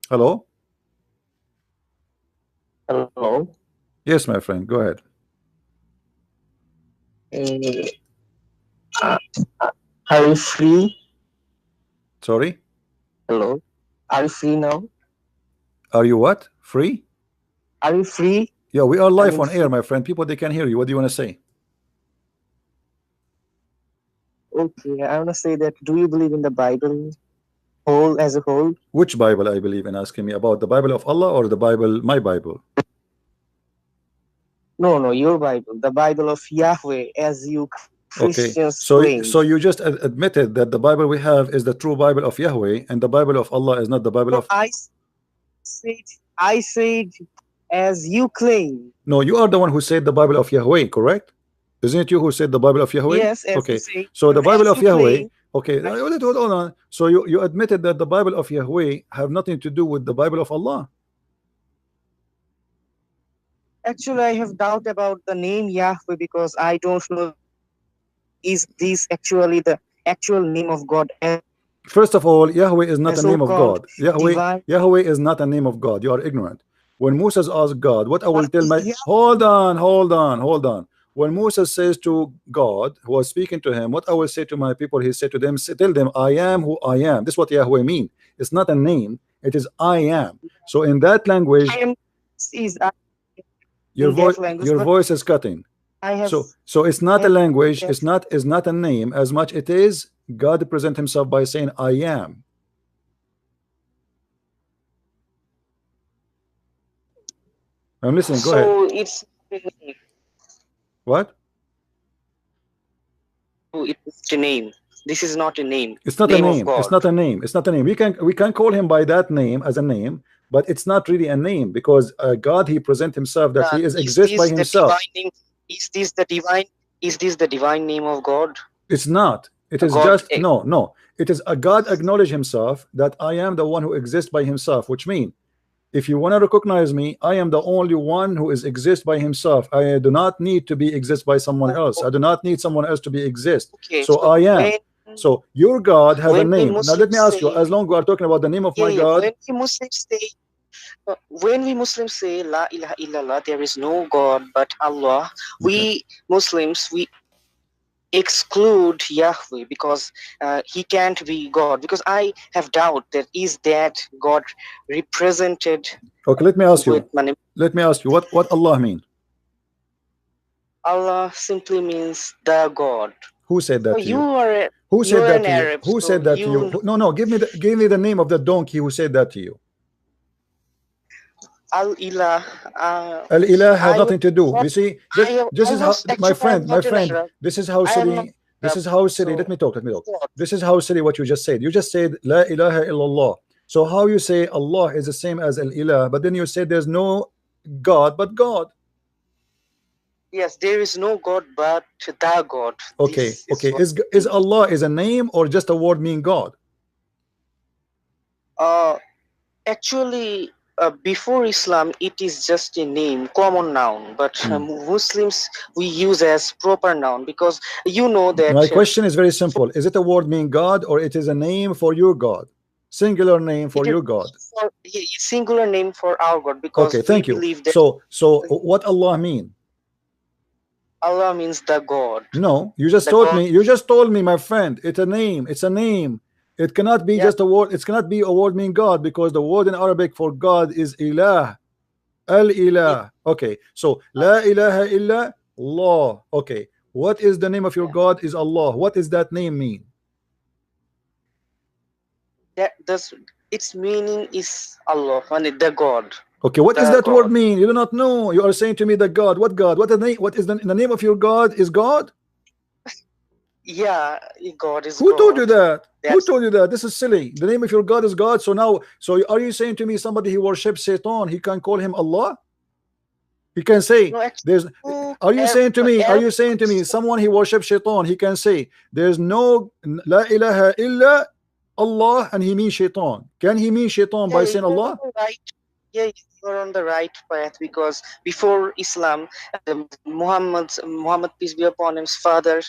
Hello? Hello. Yes, my friend, go ahead. Uh, uh, are you free? Sorry? Hello. Are you free now? Are you what? Free? Are you free? Yeah, we are I live mean, on air, free. my friend. People, they can hear you. What do you want to say? Okay, I want to say that do you believe in the Bible whole as a whole? Which Bible I believe in? Asking me about the Bible of Allah or the Bible, my Bible? No, no, your Bible, the Bible of Yahweh, as you Christians Okay, claim. so you just admitted that the Bible we have is the true Bible of Yahweh, and the Bible of Allah is not the Bible No, of. I said, as you claim. No, you are the one who said the Bible of Yahweh, correct? Isn't it you who said the Bible of Yahweh? Yes, as you Okay, say, so the Bible as of you Yahweh. claim. Okay, I, hold on. So you admitted that the Bible of Yahweh have nothing to do with the Bible of Allah. actually, I have doubt about the name Yahweh because I don't know is this actually the actual name of God as a First of so-called all, Yahweh is not a name of divine. God. Yahweh is not a name of God. You are ignorant. When Moses asked God, what I will tell my hold on. When Moses says to God, who was speaking to him, what I will say to my people, he said to them, tell them, I am who I am. This is what Yahweh mean. It's not a name, it is I am. So in that language, I am is your in voice that language, your but voice is cutting. I have So it's not a have language, that. it's not a name as much it is God present himself by saying I am. I'm listening, go ahead. So it's What? so it's the name. This is not a name. It's not a Name of name. It's God. not a name. It's not a name. We can call him by that name as a name, but it's not really a name because God he present himself that he is Is exist by this the himself. divine name? Is this the divine? Is this the divine name of God? It's not. It A is God. just no. It is a God acknowledge himself that I am the one who exists by himself, which means if you want to recognize me, I am the only one who is exist by himself. I do not need to be exist by someone else. I do not need someone else to be exist. Okay. So So I am. So your God have a when we name. Now let me Muslims ask you, say as long we are talking about the name of my yeah, God, when we Muslims say La ilaha illallah, there is no God but Allah. okay. We Muslims we exclude Yahweh because he can't be God. Because I have doubt that is that God represented Okay, let me ask with you. Let me ask you what Allah mean? Allah simply means the God. Who said So that to you you? are Who you said are that an to you? Arab, Who so said that to you? No, give me the name of the donkey who said that to you. Al Ilah. Al ilah have I nothing to do. You see, this I is how was actually I'm my not an friend. Arab. This is how I am not silly. This Arab. is how silly. So Let me talk. Let me talk. what? This is how silly what you just said. You just said La ilaha illallah. So how you say Allah is the same as Al ilah, but then you said there's no God but God. Yes, there is no God but the God. Okay, This is okay. what Is we mean. Allah is a name or just a word mean God? Uh, Actually, before Islam, it is just a name, common noun. But Hmm. Muslims we use as proper noun because you know that My question is very simple. Is it a word mean God or it is a name for your God? Singular name it for is your God. for a singular name for our God Okay, because we thank you. believe that So what Allah mean? Allah means the God, No, the God. you just told me, my friend, it's a name. It's a name. It cannot be Yeah, just a word. It cannot be a word mean God because the word in Arabic for God is ilah. Al yeah, ilah. Okay, so la ilaha illa Allah. Okay, what is the name of your yeah. God is Allah. What does that name mean? That does its meaning is Allah, and the God, Okay, what is the that word God. mean? You do not know. You are saying to me that God. What God? What the name? What is the name of your God is God? Yeah, God is Who told God. you that? Who That's told you that? This is silly. The name of your God is God. So now, so are you saying to me somebody who worships Satan, he can call him Allah? He can say no actually. there's. Are you saying to me? Are you Arabic saying to me person. someone he worships Shaitan? He can say there's no La ilaha illa Allah, and he means Shaitan. Can he mean Shaitan Yeah, by yeah, saying you're on Allah? the right. Yeah, you're on the right path because before Islam, Muhammad peace be upon him's father,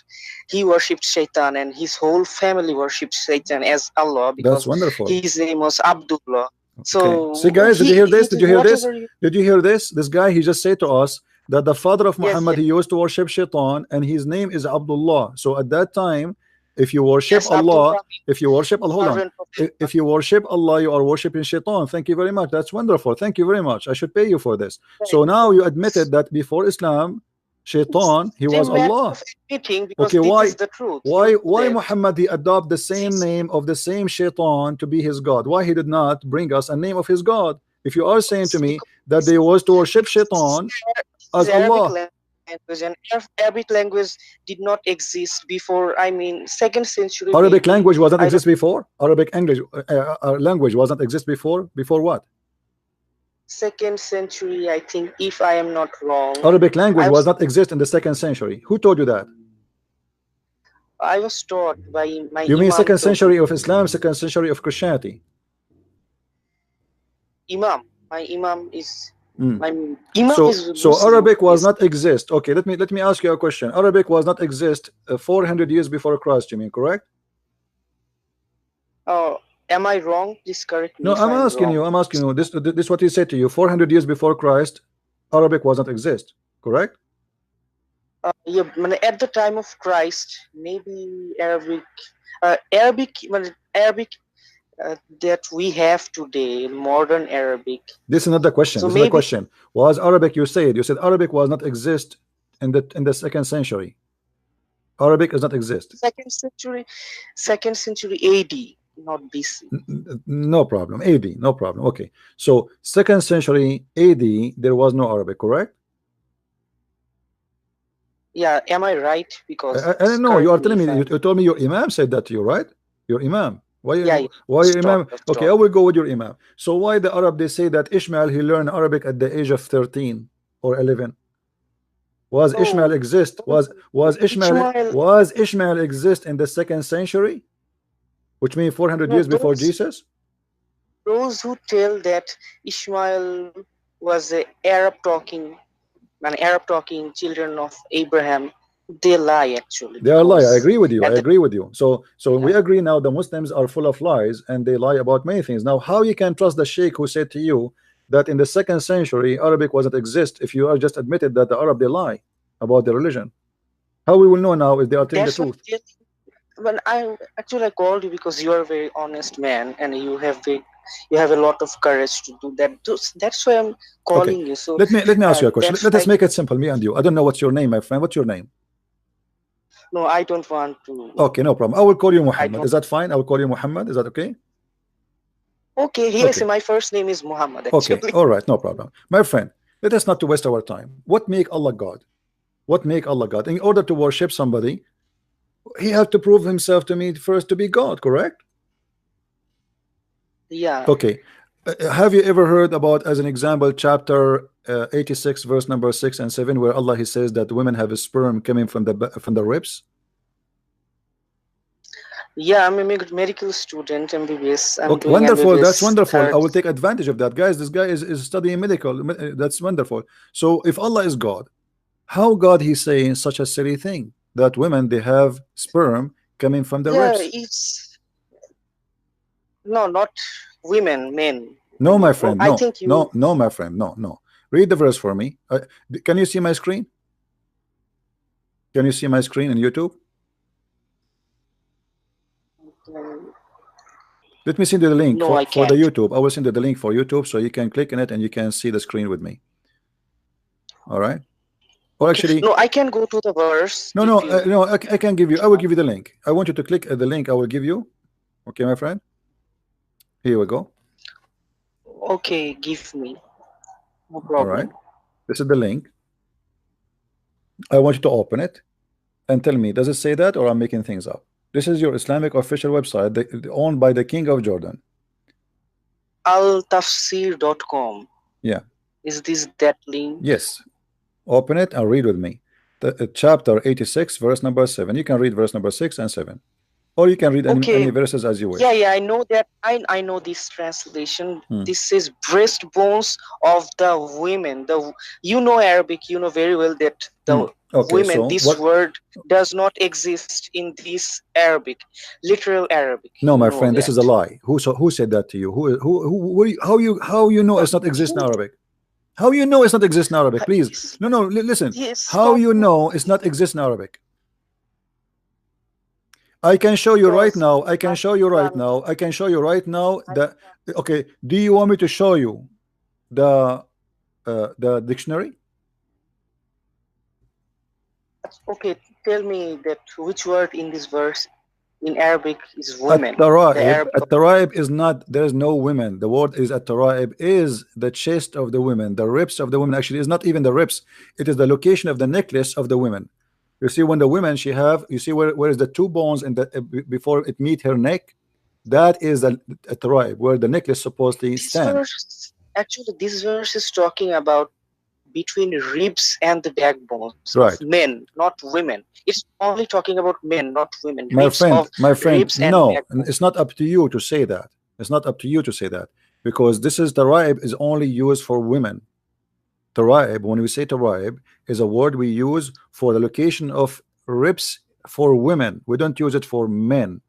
he worshipped Shaitan and his whole family worshipped Satan as Allah That's because wonderful. his name was Abdullah. Okay. See, So guys, did you hear this? Did you hear this? whatever you, Did you hear this? This guy, he just said to us that the father of yes, Muhammad, yes, he used to worship Shaitan, and his name is Abdullah. So at that time, if you worship yes, Abdul Allah, Rahim, if you worship Allah, hold on. servant of Shaitan. If you worship Allah, you are worshiping Shaitan. Thank you very much. That's wonderful. Thank you very much. I should pay you for this. Right. So now you admitted that before Islam, Shaitan, he It's a was matter Allah. of admitting because Okay, this why? is the truth. You Why know that. Muhammad he adopt the same name of the same Shaitan to be his God? Why he did not bring us a name of his God? If you are saying to me Because that they was to worship this Shaitan is as Arabic Allah, language, and Arabic language did not exist before. I mean, second century Arabic maybe. language was not I don't. exist before. Arabic English language was not exist before. Before what? Second century, I think, if I am not wrong. Arabic language I was was not exist in the second century. Who told you that? I was taught by my You mean imam second told me. century of Islam, second century of Christianity? Imam, my imam is Mm. my imam is So Muslim. Arabic was Is not exist. Okay, let me ask you a question. Arabic was not exist 400 years before Christ. You mean correct? am I wrong? Please correct me No, if I'm I'm asking you. wrong. I'm asking you. This what he said to you. 400 years before Christ, Arabic was not exist. Correct? Yeah, at the time of Christ, maybe Arabic that we have today, modern Arabic. This is not the question. So This is the maybe question. Was Arabic? You said Arabic was not exist in the second century. Arabic does not exist. second century AD, not BC. No problem. AD. No problem. Okay. So second century AD, there was no Arabic. Correct? Yeah, am I right? Because I don't know. You correct are me telling me. if I'm. You told me your imam said that to you, right? Your imam. Why? Yeah, Why your stop, imam? Okay, stop. I will go with your imam. So why the Arab they say that Ishmael he learned Arabic at the age of 13 or 11? Was Ishmael Oh, exist? Ishmael. Was Ishmael exist in the second century, which means 400 No, years before Jesus? those who tell that Ishmael was a Arab talking children of Abraham, they lie actually They are lie. I because agree with you. I at the agree with you. So we yeah, agree now. The Muslims are full of lies and they lie about many things. Now, how you can trust the sheikh who said to you that in the second century Arabic wasn't exist if you are just admitted that the Arab they lie about their religion? How we will know now if they are telling the that's what truth? when I called you because you are a very honest man and you have a lot of courage to do that. That's why I'm Okay. calling you. So Let me ask you a question. that's Let us why. make it simple, me and you. I don't know what's your name, my friend. What's your name? No, I don't want to. Okay, no problem. I will call you I Muhammad. don't. Is that fine? I will call you Muhammad. Is that okay? Okay, yes, Okay. my first name is Muhammad Okay. actually. All right. No problem. My friend, let us not to waste our time. What make Allah God? What make Allah God? In order to worship somebody, he have to prove himself to me first to be God, correct? Yeah. Okay. Have you ever heard about, as an example, chapter 86, verse number 6 and 7, where Allah he says that women have a sperm coming from the ribs? Yeah, I'm a medical student, MBBS. I'm Okay, doing wonderful. That's MBBS wonderful. I third. will take advantage of that, guys. This guy is studying medical. That's wonderful. So if Allah is God, how God he saying such a silly thing that women they have sperm coming from the Yeah, ribs? it's no, not women, men. I No, my mean, oh, friend. I No, think you. no, no, my friend. No, no. Read the verse for me. Can you see my screen? Can you see my screen in YouTube? Let me send you the link No, I for the can't. YouTube. I will send you the link for YouTube so you can click on it and you can see the screen with me. All right. Or Okay, actually, no, I can go to the verse no, if no, you. no. I can give you. I will give you the link. I want you to click the link. I will give you. Okay, my friend. Here we go. Okay, give me. No All right. problem. This is the link. I want you to open it and tell me, does it say that or I'm making things up? This is your Islamic official website owned by the King of Jordan. Altafsir.com. Yeah. Is this that link? Yes. Open it and read with me. Chapter 86, verse number 7. You can read verse number 6 and 7. Or you can read any Okay. verses as you Yeah, wish. yeah, I know that. I know this translation. Hmm. This is breastbones of the women. The you know Arabic. You know very well that the Hmm. Okay, women, so this what? word does not exist in this Arabic, literal Arabic. No, You my know friend, this that. is a lie. Who said that to you? How you know Uh, it's not exist in you, Arabic? How you know it's not exist in Arabic? Please, yes, no, no, listen. yes, How stop. you know it's not exist in Arabic? I can show you right Because now. I can I show you right can't. now. I can show you right now I that. can't. Okay, do you want me to show you the dictionary? Okay, tell me that which word in this verse in Arabic is women. The At-taraib. Arabic. At-taraib is not, there's no women. The word is at-taraib is the chest of the women, the ribs of the women. Actually, it's not even the ribs. It is the location of the necklace of the women. You see, when the women she have, you see where is the two bones in the before it meet her neck. That is the at-taraib where the necklace supposedly This stand. verse, actually, this verse is talking about between ribs and the backbones of Right, men, not women. It's only talking about men, not women. my Ribs of friend, my friend. ribs and No, and backbone. it's not up to you to say that. It's not up to you to say that because this is taraib is only used for women. Taraib, when we say taraib, is a word we use for the location of ribs for women. We don't use it for men.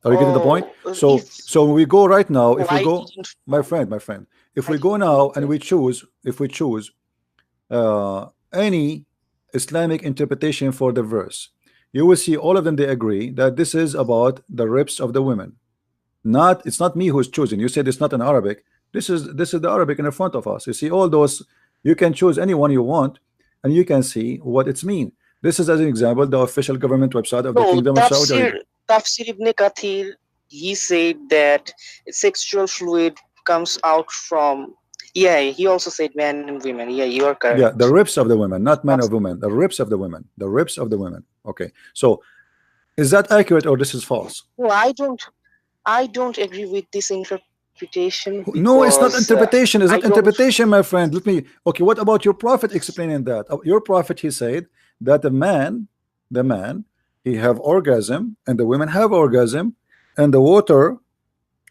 Are you getting the point? Oh, So we go right now. oh, If we I go, didn't know. my friend, if I we go didn't know now and that. we choose, if we choose any Islamic interpretation for the verse, you will see all of them. They agree that this is about the ribs of the women. Not, it's not me who's choosing. You said it's not in Arabic. This is the Arabic in front of us. You see all those. You can choose any one you want, and you can see what it's mean. This is as an example the official government website of the No, Kingdom of Saudi Arabia. Tafsir Ibn Kathir, he said that sexual fluid comes out from. Yeah, he also said men and women. Yeah, you are Yeah, the correct. ribs of the women, not men Not. of women. The ribs of the women. The ribs of the women. Okay, so is that accurate or this is false? No, I don't agree with this interpretation No, it's because not interpretation. I It's not don't. interpretation, my friend. Let me. Okay, what about your prophet explaining that? Your prophet, he said that the man, he have orgasm, and the women have orgasm, and the water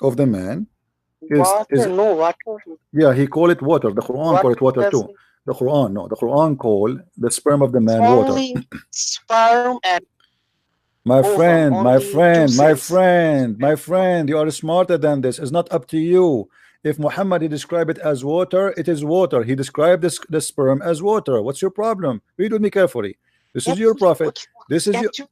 of the man is Water, no water. yeah. He call it water. The Quran call it Water water too. doesn't. The Quran, no, the Quran call the sperm of the It's man water. only sperm and My ovum. friend, my Only two friend, my cells. friend, my friend, you are smarter than this. It's not up to you. If Muhammad he described it as water, it is water. He described the sperm as water. What's your problem? Read with me carefully. This is your Actually, prophet. okay, This is your actually,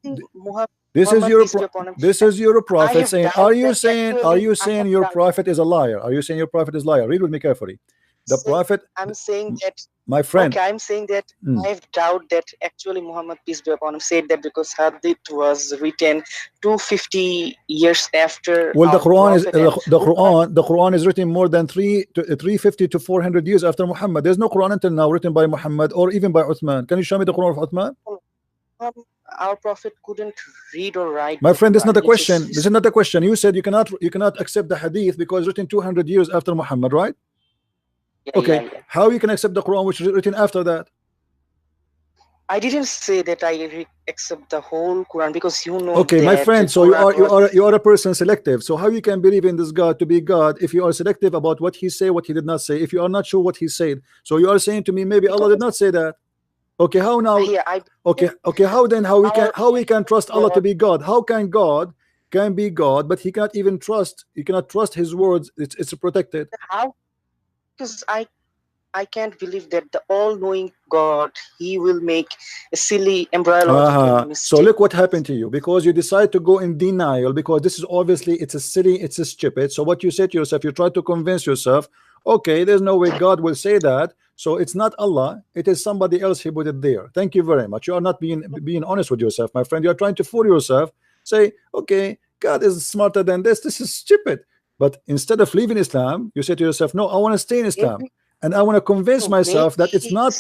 this is Muhammad, your peace be upon him. this is your I prophet have saying, doubt that are actually you I saying have your doubt. prophet is a liar? Are you saying your prophet is a liar? Read with me carefully. The Say, prophet, I'm saying that. my Okay, friend. I'm saying that mm, I have doubt that actually Muhammad peace be upon him said that because Hadith was written 250 years after Well, the our Quran is Prophet, and we are. The Quran is written more than 350 to 400 years after Muhammad. There's no Quran until now written by Muhammad or even by Uthman. Can you show me the Quran of Uthman? um, our Prophet couldn't read or write My the friend, this is not Quran. a It's question. This his. is not a question. You said you cannot accept the Hadith because written 200 years after Muhammad, right? Yeah, yeah, Okay, yeah. how you can accept the Quran which is written after that? I didn't say that accept the whole Quran because you know Okay, my that friend. So Quran was. you are a person selective. So how you can believe in this God to be God if you are selective about what he say, what he did not say, if you are not sure what he said? So you are saying to me maybe Allah did Because not say that. Okay, how now? yeah, I Okay, believe okay. How then? our How we can trust Allah to God. be God? How can God can be God, but he cannot even trust? You cannot trust his words. It's protected. How? Because I can't believe that the all-knowing God, He will make a silly embryological So mistake. look what happened to you because you decide to go in denial because this is obviously it's a silly, it's a stupid. So what you say to yourself, you try to convince yourself, okay, there's no way God will say that. So it's not Allah, it is somebody else he put it there. Thank you very much. You are not being honest with yourself, my friend. You are trying to fool yourself. Say, okay, God is smarter than this. This is stupid. But instead of leaving Islam, you say to yourself, no, I want to stay in Islam. Maybe And I want to convince no, maybe myself that He it's not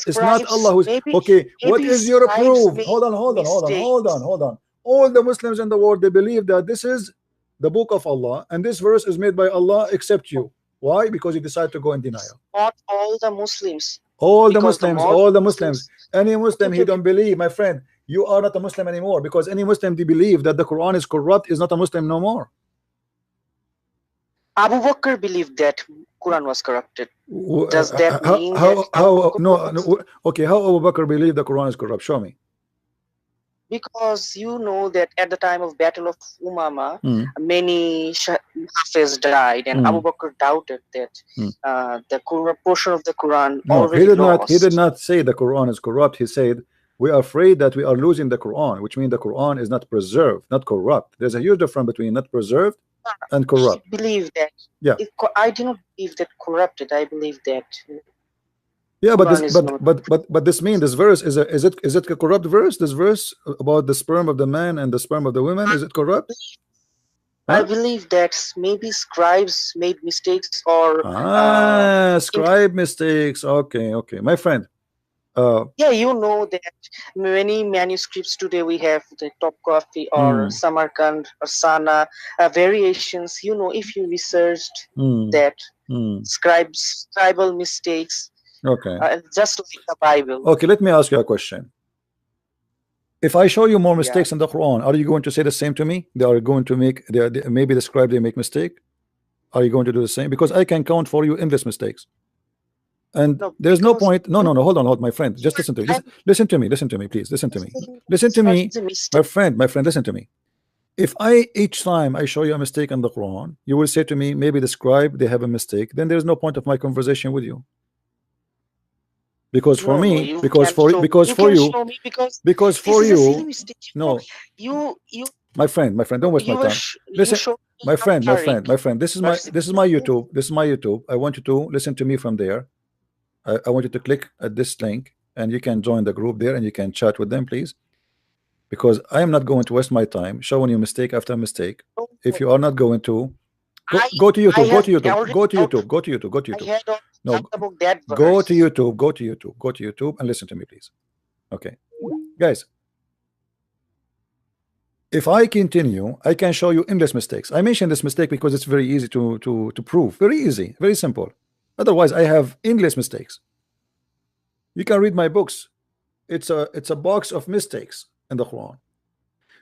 Allah scribes. who's okay. Maybe What His is your scribes proof? make mistakes. Hold on. All the Muslims in the world they believe that this is the book of Allah and this verse is made by Allah except you. Why? Because you decide to go in denial. Not all the Muslims, All the because the Muslims, more all the Muslims, Muslims. any Okay, Muslim okay, he okay. don't believe, my friend. You are not a Muslim anymore because any Muslim they believe that the Quran is corrupt is not a Muslim no more. Abu Bakr believed that Quran was corrupted. Does that How mean that Abu Bakr no, was? no, okay, how Abu Bakr believe the Quran is corrupt? Show me. Because you know that at the time of Battle of Umama, Mm, many Hafiz died, and Abu mm, Bakr doubted that mm. the portion of the Quran No, already he did lost. not say the Quran is corrupt. He said we are afraid that we are losing the Quran, which means the Quran is not preserved, not corrupt. There's a huge difference between not preserved and I corrupt. believe that Yeah. I do not believe that corrupted. I believe that Yeah, but this Quran is not. this mean this verse is it a corrupt verse? This verse about the sperm of the man and the sperm of the woman, is it corrupt? I Huh? believe that maybe scribes made mistakes or Ah, scribe mistakes. Okay, okay. My friend. yeah, you know that many manuscripts today we have the Topkapi or Hmm, Samarkand or Sana variations. You know, if you researched hmm, that hmm. scribal mistakes, Okay. just like the Bible. Okay, let me ask you a question. If I show you more Yeah. mistakes in the Quran, are you going to say the same to me? They are going to make maybe the scribe they make mistake. Are you going to do the same? Because I can count for you endless mistakes. And No, there's no because point. No, you no, no. Hold on, hold my friend. Just listen to me. I'm Listen to me. Listen to me, please. Listen to me. saying Listen to scribe me, is a mistake. my friend. My friend. Listen to me. If I each time I show you a mistake in the Quran, you will say to me, maybe the scribe they have a mistake. Then there's no point of my conversation with you. Because for No, no, me, you can show. You for can you, show me because because this for is a silly you, mistake. no, You my friend, don't waste my time. you Listen, show me my friend, my Tariq friend, my friend. verse. This is my YouTube. This is my YouTube. I want you to listen to me from there. I want you to click at this link and you can join the group there and you can chat with them, please. Because I am not going to waste my time showing you mistake after mistake. No, If no, you are not going to I go to I YouTube, go have to YouTube, already go to doubt. YouTube, go to YouTube, go to I YouTube. had already No, doubt about that go to verse. YouTube, go to YouTube, go to YouTube and listen to me, please. Okay, guys. If I continue, I can show you endless mistakes. I mentioned this mistake because it's very easy to prove. Very easy, very simple. Otherwise, I have endless mistakes. You can read my books. It's a box of mistakes in the Quran.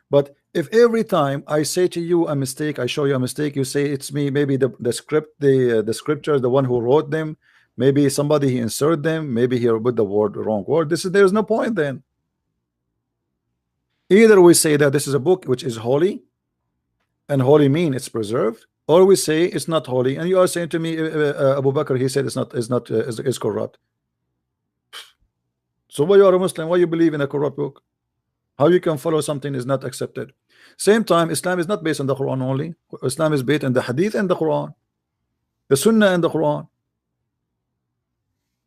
But if every time I say to you a mistake, I show you a mistake, you say it's me, maybe the script, the scripture, the one who wrote them, maybe somebody he inserted them, maybe he put the wrong word. There's no point then. Either we say that this is a book which is holy, and holy mean it's preserved, or we say it's not holy, and you are saying to me, Abu Bakr, he said it's not is corrupt. So why you are a Muslim? Why you believe in a corrupt book? How you can follow something is not accepted? Same time, Islam is not based on the Quran only. Islam is based on the Hadith and the Quran, the Sunnah and the Quran.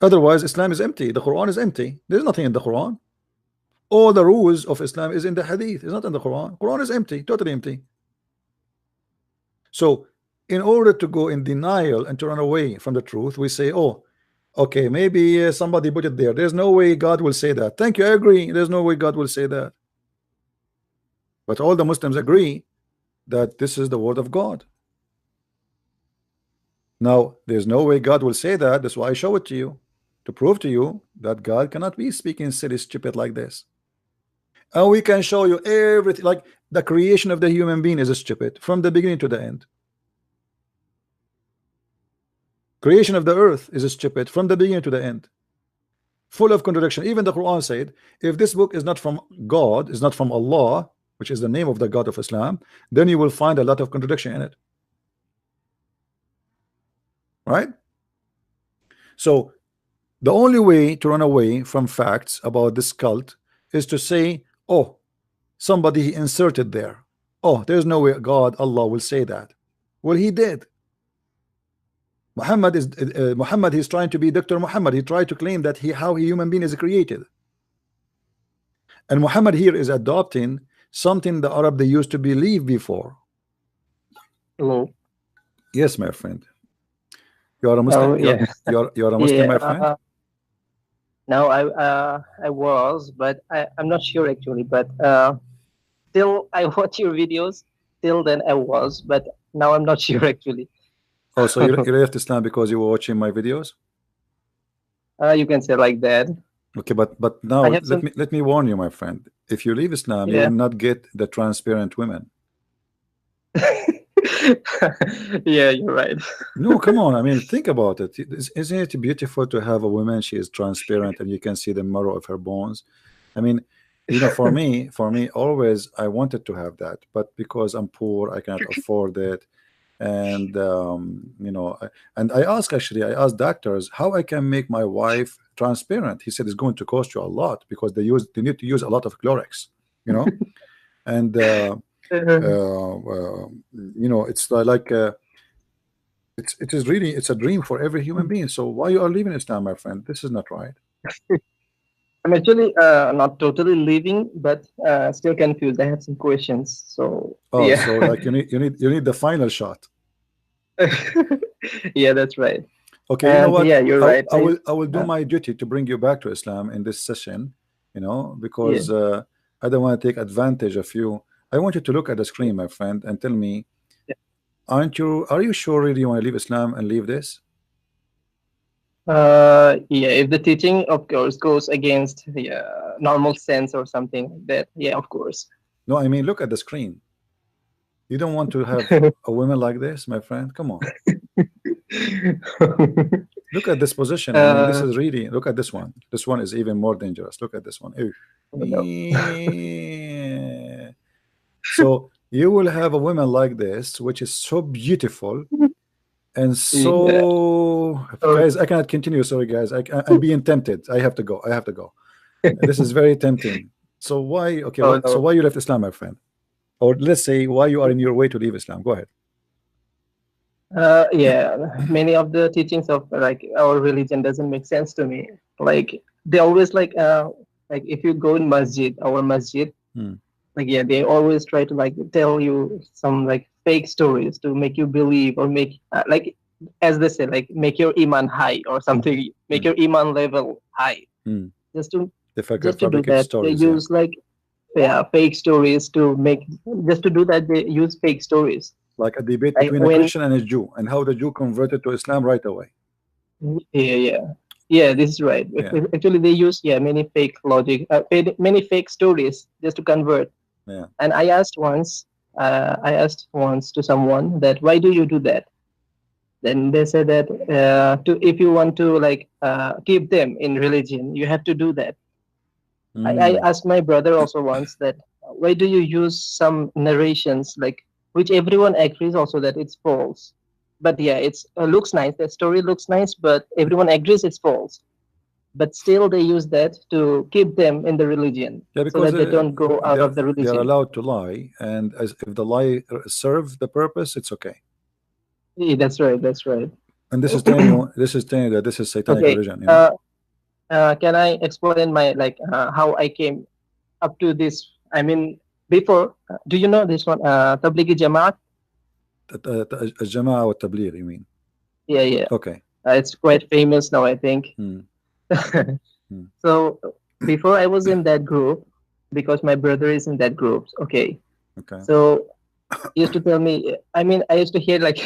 Otherwise, Islam is empty. The Quran is empty. There's nothing in the Quran. All the rules of Islam is in the Hadith. It's not in the Quran. Quran is empty, totally empty. So, in order to go in denial and to run away from the truth, we say, oh, okay, maybe somebody put it there. There's no way God will say that. Thank you, I agree. There's no way God will say that. But all the Muslims agree that this is the word of God. Now, there's no way God will say that. That's why I show it to you, to prove to you that God cannot be speaking silly, stupid like this. And we can show you everything, like the creation of the human being is stupid from the beginning to the end. Creation of the earth is stupid from the beginning to the end, full of contradiction. Even the Quran said, if this book is not from God, is not from Allah, which is the name of the God of Islam, then you will find a lot of contradiction in it. Right? So the only way to run away from facts about this cult is to say, oh, somebody inserted there. Oh, there's no way God, Allah will say that. Well, he did. Muhammad is Muhammad. He's trying to be Dr. Muhammad. He tried to claim that how a human being is created. And Muhammad here is adopting something the Arab they used to believe before. Hello. Yes, my friend. You are a Oh, Muslim. yeah. You're a Muslim, Yeah. my friend. Now I was, but I'm not sure actually. But still, I watch your videos. Till then, I was, but now I'm not sure actually. Oh, so you left Islam because you were watching my videos? You can say like that. Okay, but now I have some. let me warn you, my friend. If you leave Islam, you Yeah. will not get the transparent women. Yeah, you're right. No, come on. I mean, think about it. Isn't it beautiful to have a woman? She is transparent, and you can see the marrow of her bones. I mean, for me, always I wanted to have that, but because I'm poor, I cannot afford it. And and I asked doctors how I can make my wife transparent. He said it's going to cost you a lot because they need to use a lot of Clorox, you know. And it's like it is really it's a dream for every human being. So why you are leaving Islam, my friend? This is not right. I'm actually not totally leaving, but still confused. I have some questions. So Oh, yeah, so like you need the final shot. yeah, that's right. Okay, you know And what? yeah, you're right. I will do Uh, my duty to bring you back to Islam in this session, yeah, because I don't want to take advantage of you. I want you to look at the yeah, screen, my friend, and tell me, yeah. are you sure really you want to leave Islam and leave this? Yeah, if the teaching, of course, goes against the normal sense or something like that, yeah, of course. No, I mean, look at the screen. You don't want to have a woman like this, my friend? Come on. Look at this position. I mean, this uh, is really, look at this one. This one is even more dangerous. Look at this one. Ew. no. So you will have a woman like this, which is so beautiful and Yeah. so, Oh, guys, I cannot continue. Sorry, guys. I'm being tempted. I have to go. I have to go. This is very tempting. So why? Okay, oh so no. why you left Islam, my friend? Or let's say why you are in your way to leave Islam. Go ahead. Yeah, many of the teachings of like our religion doesn't make sense to me. Like they always like if you go in masjid, our masjid, Hmm. like yeah, they always try to like tell you some like fake stories to make you believe or make like as they say like make your iman high or something, make Hmm. your iman level high. Hmm. Just to They just to do fabricate that, they stories. Yeah. use like yeah fake stories to make just to do that. They use fake stories. Like a debate Like between a when Christian and a Jew, and how the Jew converted to Islam right away. yeah, yeah, yeah. This is right. Yeah. Actually, they use yeah many fake logic, many fake stories just to convert. Yeah. And I asked once to someone that why do you do that? Then they said that to if you want to like keep them in religion, you have to do that. I Mm. asked my brother also once that why do you use some narrations like which everyone agrees also that it's false. But yeah, it's looks nice. The story looks nice, but everyone agrees it's false. But still, they use that to keep them in the religion Yeah, so because that they don't go out they're of the they're religion. allowed to lie, and if the lie serves the purpose, it's okay. Yeah, that's right. That's right. And this is telling you that this is satanic Okay. religion. Can I explain my like how I came up to this? I mean, before, do you know this one? Tablighi Jamaat. الجماعة والتبليغ, you mean? Yeah, yeah. Okay. It's quite famous now, I think. Hmm. Hmm. So before I was in that group because my brother is in that group. Okay. Okay. So he used to tell me. I mean, I used to hear like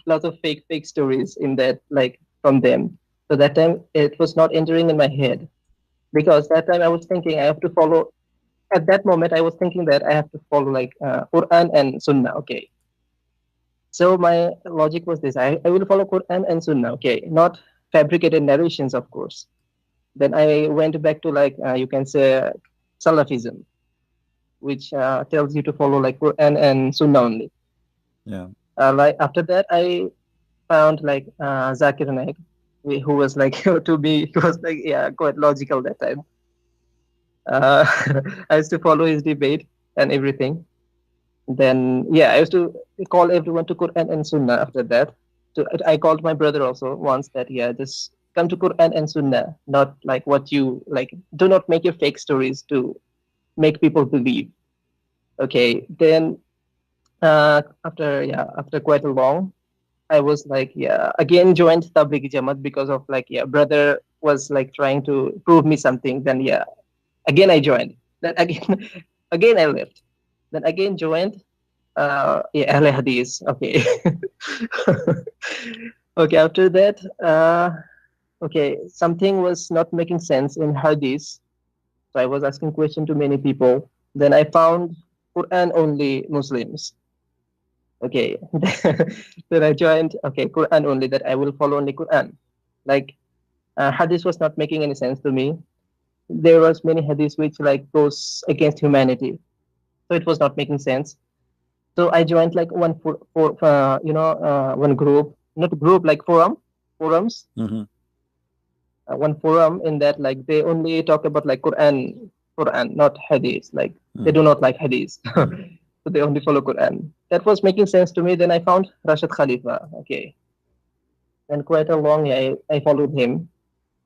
lots of fake stories in that like from them. So that time it was not entering in my head because that time I was thinking I have to follow. At that moment, I was thinking that I have to follow like Quran and Sunnah. Okay. So my logic was this: I will follow Quran and Sunnah. Okay, not fabricated narrations, of course. Then I went back to like you can say Salafism, which tells you to follow like Quran and Sunnah only. Yeah. Like after that, I found like Zakir Naik, who was like to me, he was like yeah quite logical that time. Uh, I used to follow his debate and everything. Then yeah, I used to call everyone to Quran and Sunnah after that. So I called my brother also once that yeah, just come to Quran and Sunnah, not like what you like. Do not make your fake stories to make people believe. Okay, then after quite a long, I was like yeah again joined Tablighi Jamaat because of like yeah brother was like trying to prove me something. Then yeah again I joined. Then again again I left. Then again joined yeah, Ahle Hadith. Okay. Okay, after that, okay, something was not making sense in Hadith. So I was asking question to many people. Then I found Quran only Muslims. Okay. Then I joined, okay, Quran only, that I will follow only Quran. Like, hadith was not making any sense to me. There was many hadiths which like goes against humanity, so it was not making sense. So I joined like one group, not group, like forums, Mm-hmm. one forum in that like they only talk about like Quran, not hadith. Like they Mm. do not like hadith, Mm. so they only follow Quran. That was making sense to me. Then I found Rashid Khalifa. Okay, and quite a long, yeah, I followed him,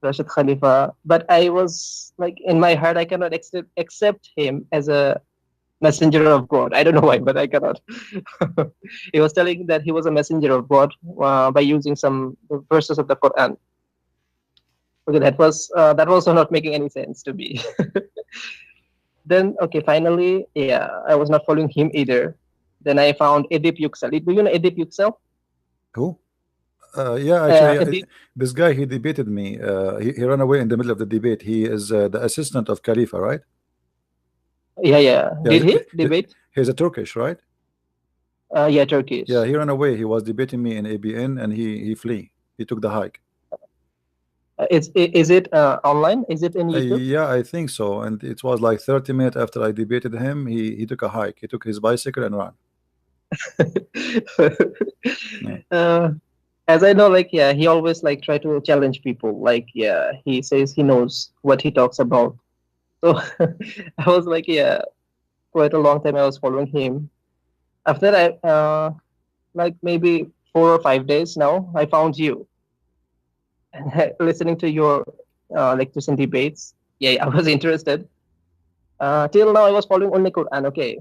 Rashid Khalifa. But I was like in my heart, I cannot accept him as a messenger of God. I don't know why, but I cannot. He was telling that he was a messenger of God by using some verses of the Quran. Okay, that was not making any sense to me. Then okay, finally, yeah, I was not following him either. Then I found Edip Yüksel. Do you know Edip Yüksel? Who? Yeah, actually, Edip, this guy, he debated me. He ran away in the middle of the debate. He is the assistant of Khalifa, right? yeah, yeah. Yeah, Did he debate? he's a Turkish, right? Yeah, Yeah, Turkish. he ran away. He was debating me in ABN, and he flee. He took the hike. Is it online? Is it in YouTube? Yeah, I think so. And it was like 30 minutes after I debated him. He took a hike. He took his bicycle and ran. Yeah. uh, as I know, like yeah, he always like try to challenge people. Like yeah, he says he knows what he talks about. So I was like, yeah, quite a long time I was following him. After I like maybe 4 or 5 days now, I found you and listening to your lectures and debates. Yeah, I was interested. Till now, I was following only Quran. Okay,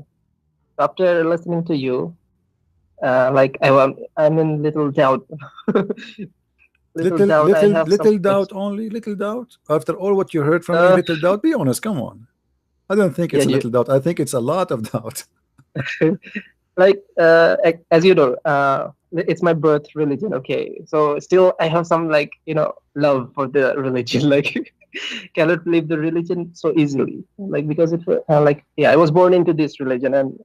after listening to you, like I'm in little doubt. Little Little, doubt. I little, have some little doubt only. Little doubt. After all what you heard from me, uh, little doubt. Be honest. Come on. I don't think yeah, it's a you little doubt. I think it's a lot of doubt. like as you know, it's my birth religion. Okay, so still I have some like love for the religion. Like cannot leave the religion so easily. Like because it like yeah, I was born into this religion, and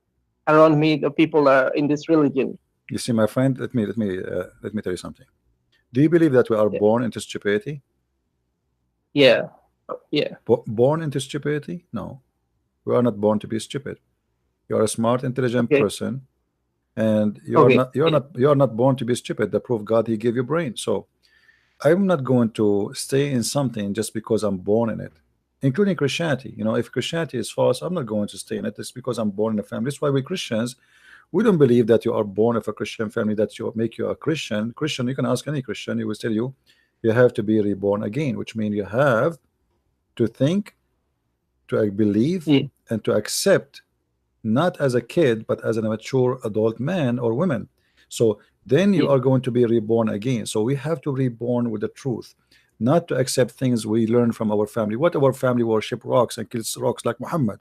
around me the people are in this religion. You see, my friend. Let me tell you something. Do you believe that we are Yeah, born into stupidity? yeah, yeah. Born into stupidity? No, we are not born to be stupid. You are a smart, intelligent Okay, person, and you are okay. not. You are Yeah, not. You are not born to be stupid. The proof God He gave you brain. So I'm not going to stay in something just because I'm born in it, including Christianity. If Christianity is false, I'm not going to stay in it. It's because I'm born in a family. That's why we Christians, we don't believe that you are born of a Christian family that you make you a Christian. Christian, you can ask any Christian, he will tell you, you have to be reborn again, which means you have to think, to believe, yeah, and to accept, not as a kid, but as a mature adult man or woman. So then you yeah, are going to be reborn again. So we have to reborn with the truth, not to accept things we learn from our family. What our family worship rocks and kills rocks like Muhammad.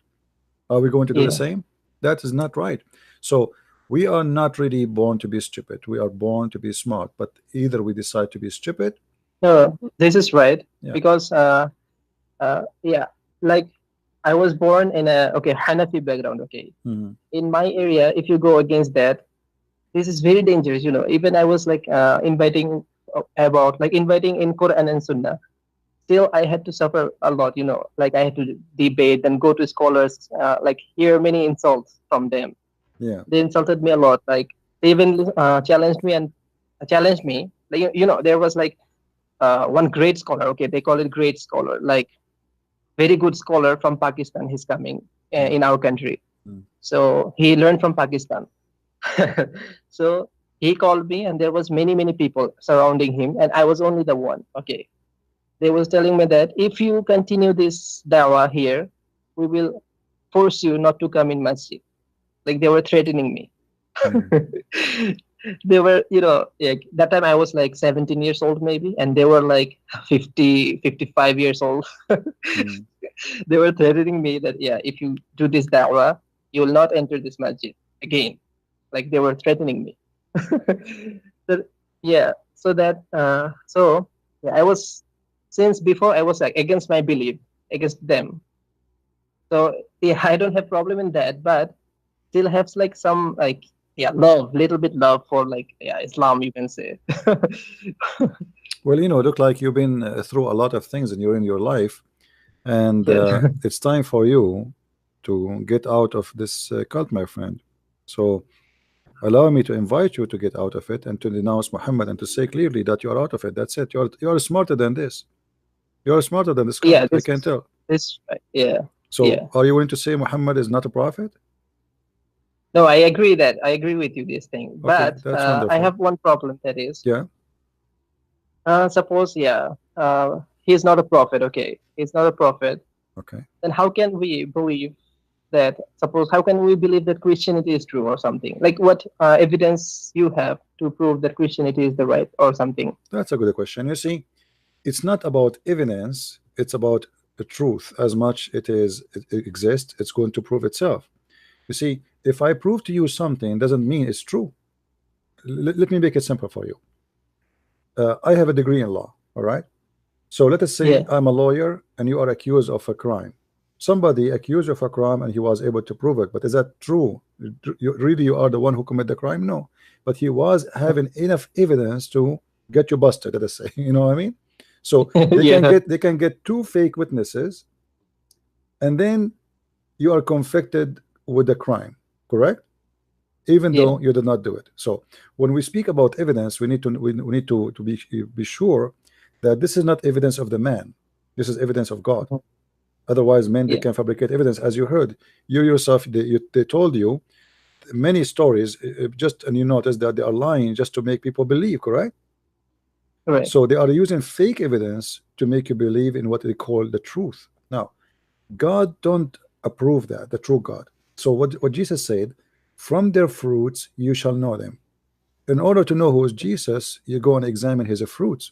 Are we going to do the yeah. same? That is not right. So we are not really born to be stupid. We are born to be smart. But either we decide to be stupid. No, this is right Yeah. because yeah, like I was born in a okay Hanafi background. Okay, Mhm. in my area, if you go against that, this is very dangerous. Even I was like inviting about like inviting in Quran and Sunnah. Still, I had to suffer a lot. Like I had to debate and go to scholars, like hear many insults from them. Yeah. They insulted me a lot. Like they even challenged me. Like there was like one great scholar. Okay, they call it great scholar. Like very good scholar from Pakistan. He's coming Mm. in our country. Mm. So he learned from Pakistan. So he called me, and there was many people surrounding him, and I was only the one. Okay, they was telling me that if you continue this dawah here, we will force you not to come in masjid. Like they were threatening me. Mm. They were, yeah, that time I was like 17 years old maybe, and they were like 50, 55 years old. Mm. They were threatening me that yeah, if you do this da'wah, you will not enter this masjid again. Like they were threatening me. So, yeah, so yeah, I was since before I was like against my belief, against them. So yeah, I don't have problem in that, but still have like some like yeah, love, little bit love for like, yeah, Islam, you can say. Well, look like you've been through a lot of things in your life, and Yeah. it's time for you to get out of this cult, my friend. So allow me to invite you to get out of it and to denounce Muhammad and to say clearly that you are out of it. That's it. You're smarter than this. You're smarter than this Yeah, cult. I can tell. yeah, So yeah. are you willing to say Muhammad is not a prophet? No, I agree that I agree with you this thing, Okay, but that's I wonderful. have one problem, that is, Yeah. suppose, yeah, he's not a prophet. Okay, he's not a prophet. Okay. Then how can we believe that? Suppose, how can we believe that Christianity is true or something? Like, what evidence you have to prove that Christianity is the right or something? That's a good question. You see, it's not about evidence, it's about the truth. As much it exists, it's going to prove itself. You see, if I prove to you something doesn't mean it's true. Let me make it simple for you. I have a degree in law, all right? So let us say Yeah. I'm a lawyer and you are accused of a crime. Somebody accused you of a crime and he was able to prove it, but is that true? You are the one who committed the crime? No, but he was having enough evidence to get you busted, let us say. You know what I mean? So Yeah. they can get two fake witnesses, and then you are convicted with the crime, correct? Even Yeah. though you did not do it. So when we speak about evidence, we need to be sure that this is not evidence of the man. This is evidence of God. Mhm. Otherwise, men, they Yeah. can fabricate evidence. As you heard, you yourself, they told you many stories, just, and you notice that they are lying just to make people believe, correct? Correct. So they are using fake evidence to make you believe in what they call the truth. Now, God don't approve that, the true God. So what Jesus said, from their fruits you shall know them. In order to know who is Jesus, you go and examine his fruits.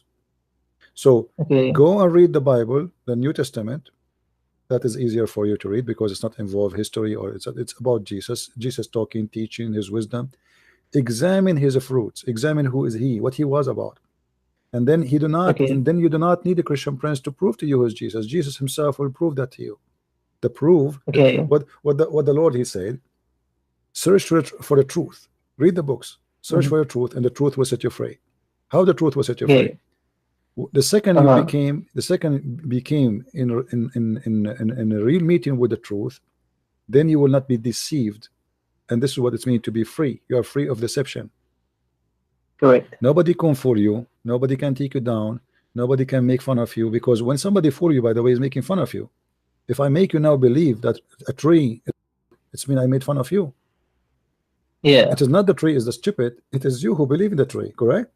So Okay. go and read the Bible, the New Testament. That is easier for you to read because it's not involved history, or it's about Jesus. Jesus talking, teaching, his wisdom. Examine his fruits. Examine who is he, what he was about. Okay. And then you do not need a Christian prince to prove to you who is Jesus. Jesus himself will prove that to you. The proof that Okay. what the Lord he said, search for the truth. Read the books. Search Mhm. for the truth, and the truth will set you free. How the truth will set you free? Okay. Uh-huh. The second became in a real meeting with the truth, then you will not be deceived. And this is what it means to be free. You are free of deception. Correct. Nobody can fool you. Nobody can take you down. Nobody can make fun of you, because when somebody fool you, by the way, is making fun of you. If I make you now believe that a tree, it's mean I made fun of you. It Yeah. is not the tree is the stupid. It is you who believe in the tree. Correct?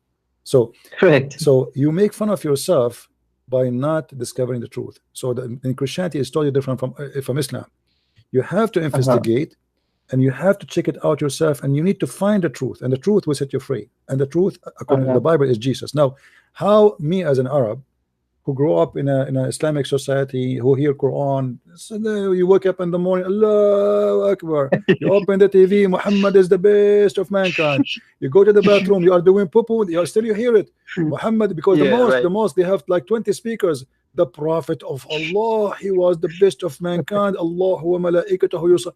So Correct. you make fun of yourself by not discovering the truth. So in Christianity is totally different from Islam. You have to Uh-huh. investigate, and you have to check it out yourself, and you need to find the truth, and the truth will set you free. And the truth, according to the Uh-huh. Bible, is Jesus. Now, how me as an Arab who grew up in an Islamic society, who hear Quran, so you wake up in the morning, Allahu Akbar. You open the TV, Muhammad is the best of mankind. You go to the bathroom, you are doing poo-poo, you hear it. Muhammad, because Yeah. the Right. mosque, they have like 20 speakers. The Prophet of Allah, he was the best of mankind. Allah wa malaikatahu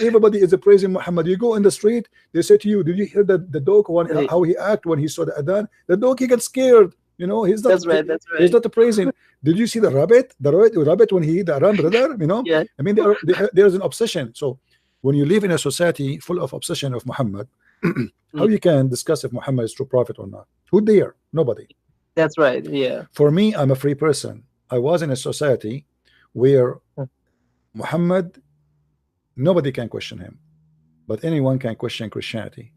everybody is praising Muhammad. You go in the street, they say to you, did you hear the dog, Right. how he act when he saw the adhan? The dog, he got scared. That's right. That's he's right. not praising. Did you see the rabbit? The rabbit when he eat the ram, brother? Yeah. I mean, there's an obsession. So when you live in a society full of obsession of Muhammad, how Yeah. you can discuss if Muhammad is true prophet or not? Who dare? Nobody. That's right. Yeah. For me, I'm a free person. I was in a society where Muhammad, nobody can question him, but anyone can question Christianity.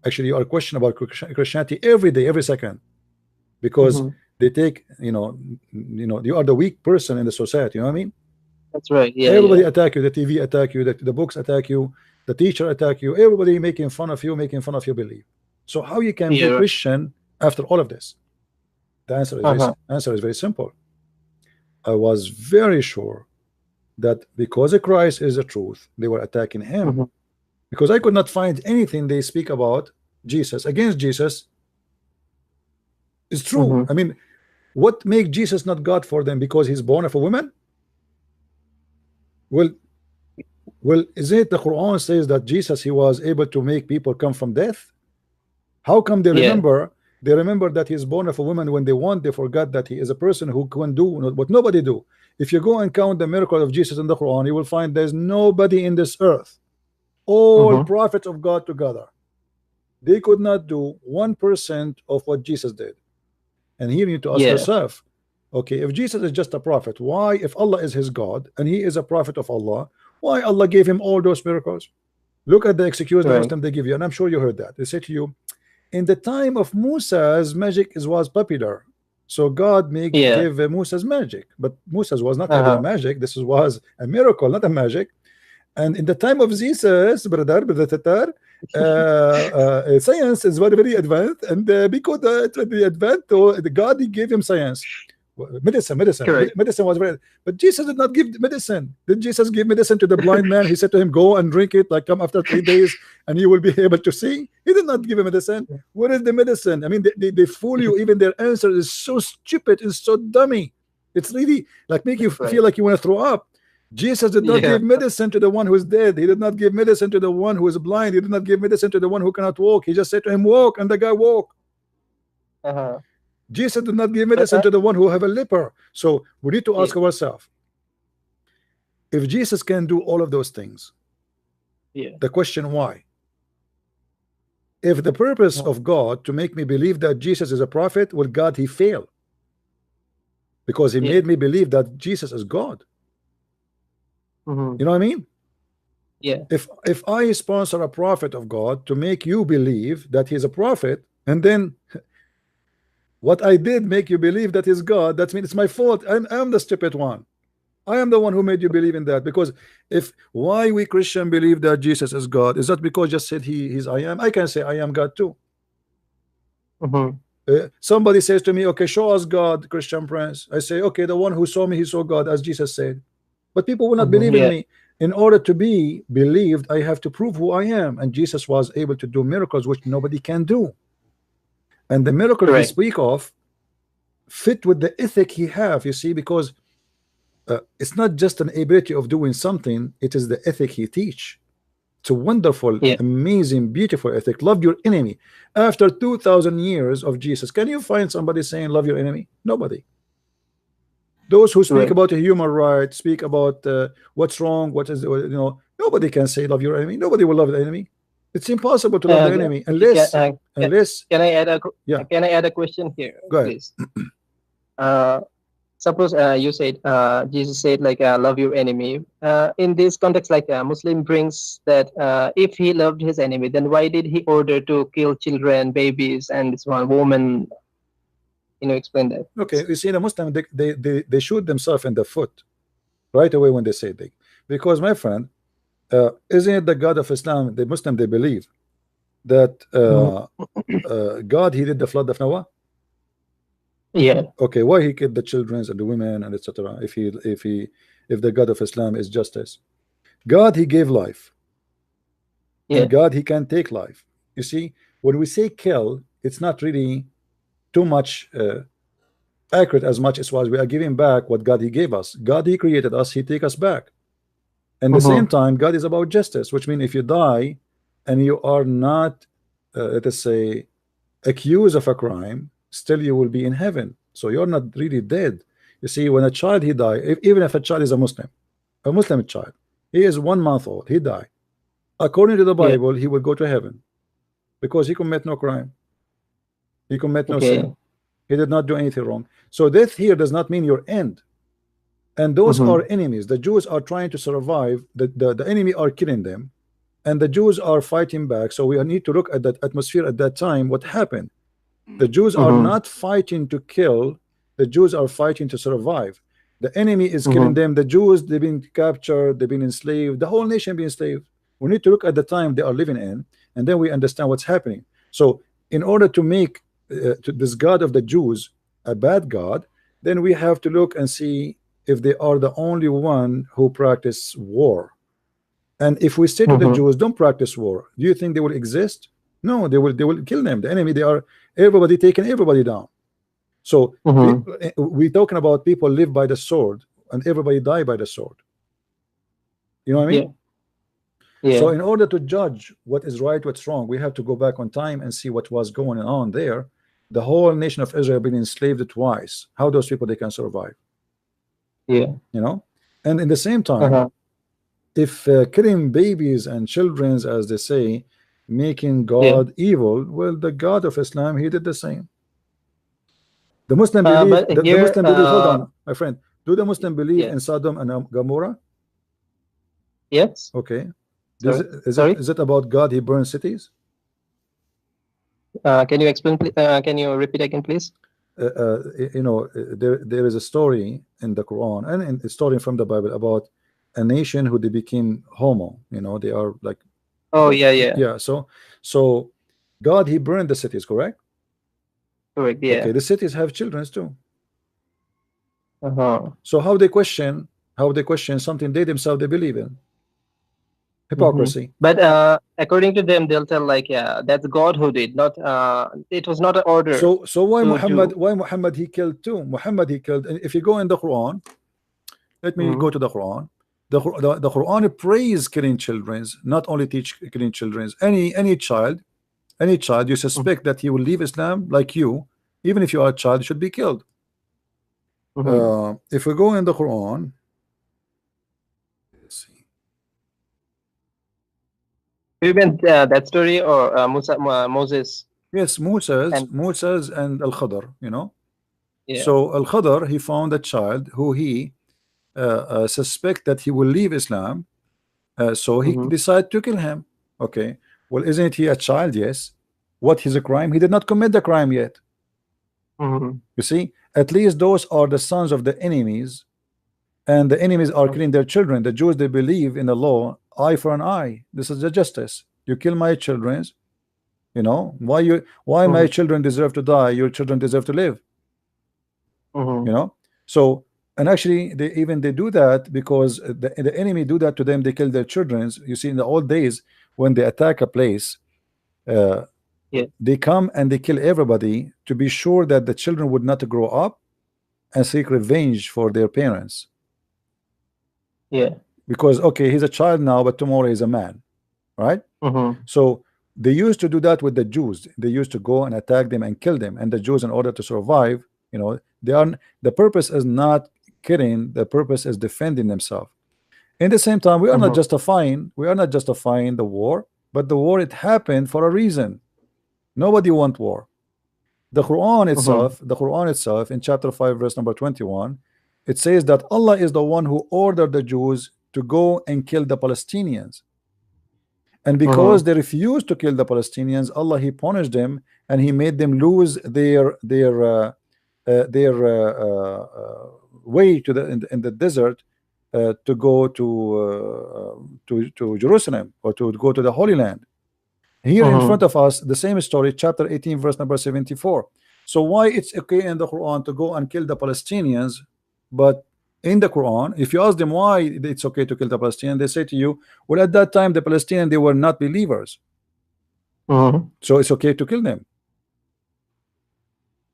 Actually, you are questioned about Christianity every day, every second, because Mm-hmm. they take, you are the weak person in the society. You know what I mean? That's right. Yeah. Everybody Yeah. attack you. The TV attack you. The books attack you. The teacher attack you. Everybody making fun of you, making fun of your belief. So how you can be Yeah. Right. Christian after all of this? The Uh-huh. answer is very simple. I was very sure that because Christ is the truth, they were attacking him, Mm-hmm. because I could not find anything they speak about Jesus against Jesus is true. Mm-hmm. I mean, what make Jesus not God for them? Because he's born of a woman? Well, Well, is it the Quran says that Jesus, he was able to make people come from death? How come they Yeah. remember? They remember that he's born of a woman. When they want, they forgot that he is a person who can do what nobody do. If you go and count the miracle of Jesus in the Quran, you will find there's nobody in this earth, all Mm-hmm. prophets of God together, they could not do 1% of what Jesus did. And here you need to ask Yeah. yourself, okay, if Jesus is just a prophet, why, if Allah is his God and he is a prophet of Allah, why Allah gave him all those miracles? Look at the excuse the Right. Muslim they give you, and I'm sure you heard that. They say to you, in the time of Musa's magic was popular, so God Yeah. gave Musa's magic, but Musa's was not having a Uh-huh. magic. This was a miracle, not a magic. And in the time of Jesus, brother Tatar, science is very, very advanced, and because it was very advanced, so the God, he gave him science. Correct. Medicine was very, but Jesus did not give medicine. Did Jesus give medicine to the blind man? He said to him, go and drink it, like, come after 3 days and you will be able to see. He did not give him medicine. What is the medicine? I mean, they fool you. Even their answer is so stupid, it's so dummy. It's really like make you Right. feel like you want to throw up. Jesus did not Yeah. give medicine to the one who is dead. He did not give medicine to the one who is blind. He did not give medicine to the one who cannot walk. He just said to him, walk, and the guy walked. Uh-huh. Jesus did not give But medicine to the one who have a leper. So we need to ask Yeah. ourselves, if Jesus can do all of those things, Yeah. the question why? If the purpose Uh-huh. of God to make me believe that Jesus is a prophet, will God he fail? Because he Yeah. made me believe that Jesus is God. Mm-hmm. You know what I mean? Yeah. If I sponsor a prophet of God to make you believe that he's a prophet, and then what I did make you believe that he's God, that means it's my fault. I'm the stupid one. I am the one who made you believe in that. Because if why we Christian believe that Jesus is God is that because just said he's I am. I can say I am God too. Mm-hmm. Somebody says to me, okay, show us God, Christian Prince. I say, okay, the one who saw me, he saw God, as Jesus said. But people will not Mm-hmm. believe in Yeah. me. In order to be believed, I have to prove who I am. And Jesus was able to do miracles which nobody can do. And the miracle he Correct. speak of fit with the ethic he have, you see, because it's not just an ability of doing something, it is the ethic he teach. It's a wonderful, Yeah. amazing, beautiful ethic. Love your enemy. After 2,000 years of Jesus, can you find somebody saying love your enemy? Nobody. Those who speak Right. about human rights, speak about what's wrong, what is, nobody can say love your enemy. Nobody will love the enemy. It's impossible to love the enemy unless Can I add a yeah. Can I add a question here, Go ahead. please? Suppose you said Jesus said like love your enemy. In this context, like a Muslim brings that if he loved his enemy, then why did he order to kill children, babies, and small women? Explain that. Okay, you see, the Muslim they shoot themselves in the foot right away when they say they, because my friend, isn't it the God of Islam, the Muslim, they believe that God, he did the flood of Noah. Yeah. Okay, why he killed the children and the women and etc. If the God of Islam is justice, God, he gave life. Yeah. And God, he can take life. You see, when we say kill, it's not really too much accurate as much as was we are giving back what God he gave us. God, he created us, he take us back. And the same time, God is about justice, which means if you die and you are not let us say accused of a crime, still you will be in heaven. So you're not really dead. You see, when a child he die, even if a child is a Muslim child, he is 1 month old, he die. According to the Bible, he will go to heaven because he commit no crime. He commit no sin. He did not do anything wrong. So death here does not mean your end. And those are enemies. The Jews are trying to survive. The enemy are killing them, and the Jews are fighting back. So we need to look at that atmosphere at that time. What happened? The Jews are not fighting to kill. The Jews are fighting to survive. The enemy is killing them. The Jews, they've been captured, they've been enslaved. The whole nation being enslaved. We need to look at the time they are living in, and then we understand what's happening. So in order to make to this God of the Jews a bad God, then we have to look and see if they are the only one who practice war. And if we say to the Jews, don't practice war, do you think they will exist? No, they will kill them. The enemy, they are everybody taking everybody down. So we talking about people live by the sword and everybody die by the sword. You know what I mean? So Yeah. in order to judge what is right, what's wrong, we have to go back on time and see what was going on there. The whole nation of Israel being enslaved twice. How those people they can survive, Yeah. you know? And in the same time, Uh-huh. if killing babies and children, as they say, making Yeah. God evil, well, the God of Islam, he did the same. The Muslim believe But the here, Muslim believe. Hold on, my friend. Do the Muslim believe yeah. in Sodom and Gomorrah? Yes. Okay. Sorry. Sorry. Is it about God? He burned cities. Can you explain? Can you repeat again, please? There is a story in the Quran and in a story from the Bible about a nation who they became homo. They are like, Oh, yeah, yeah. yeah. So God, he burned the cities, correct? Correct. Okay, Yeah. the cities have children too. Uh-huh. So how they question something they themselves they believe in? Hypocrisy. But according to them, they'll tell like, yeah, that's God who did, not it was not an order So why to Muhammad? do. Why Muhammad he killed too? Muhammad he killed. And if you go in the Quran, let me Mm-hmm. go to the Quran. The Quran praise killing children, not only teach killing children. Any child you suspect that he will leave Islam, like you, even if you are a child, should be killed. Mm-hmm. If we go in the Quran, let's see. You meant that story or Moses Yes, Moses, and Moses and Al Khadr. yeah. So Al Khadr he found a child who he suspect that he will leave Islam. So he Mm-hmm. decided to kill him. Okay. Well, isn't he a child? Yes. What is a crime? He did not commit the crime yet. Mm-hmm. You see, at least those are the sons of the enemies, and the enemies are killing their children. The Jews they believe in the law, eye for an eye. This is the justice. You kill my children. Why my Mm-hmm. children deserve to die? Your children deserve to live. Mm-hmm. you know so and actually they do that because the enemy do that to them. They kill their children. You see, in the old days when they attack a place, uh, Yeah. they come and they kill everybody to be sure that the children would not grow up and seek revenge for their parents, Yeah. because okay, he's a child now, but tomorrow he's a man, right? Mm-hmm. So they used to do that with the Jews. They used to go and attack them and kill them. And the Jews, in order to survive, the purpose is not killing. The purpose is defending themselves. In the same time, Mm-hmm. we are not justifying the war, but the war, it happened for a reason. Nobody want war. Mm-hmm. The Quran itself, in chapter 5, verse number 21, it says that Allah is the one who ordered the Jews to go and kill the Palestinians. And because Mm-hmm. they refused to kill the Palestinians, Allah he punished them, and he made them lose their way to in the desert, to go to Jerusalem, or to go to the Holy Land. Here in front Mm-hmm. of us, the same story, chapter 18, verse number 74. So why it's okay in the Quran to go and kill the Palestinians, but in the Quran, if you ask them why it's okay to kill the Palestinians, they say to you, well, at that time the Palestinians, they were not believers, Mm-hmm. so it's okay to kill them.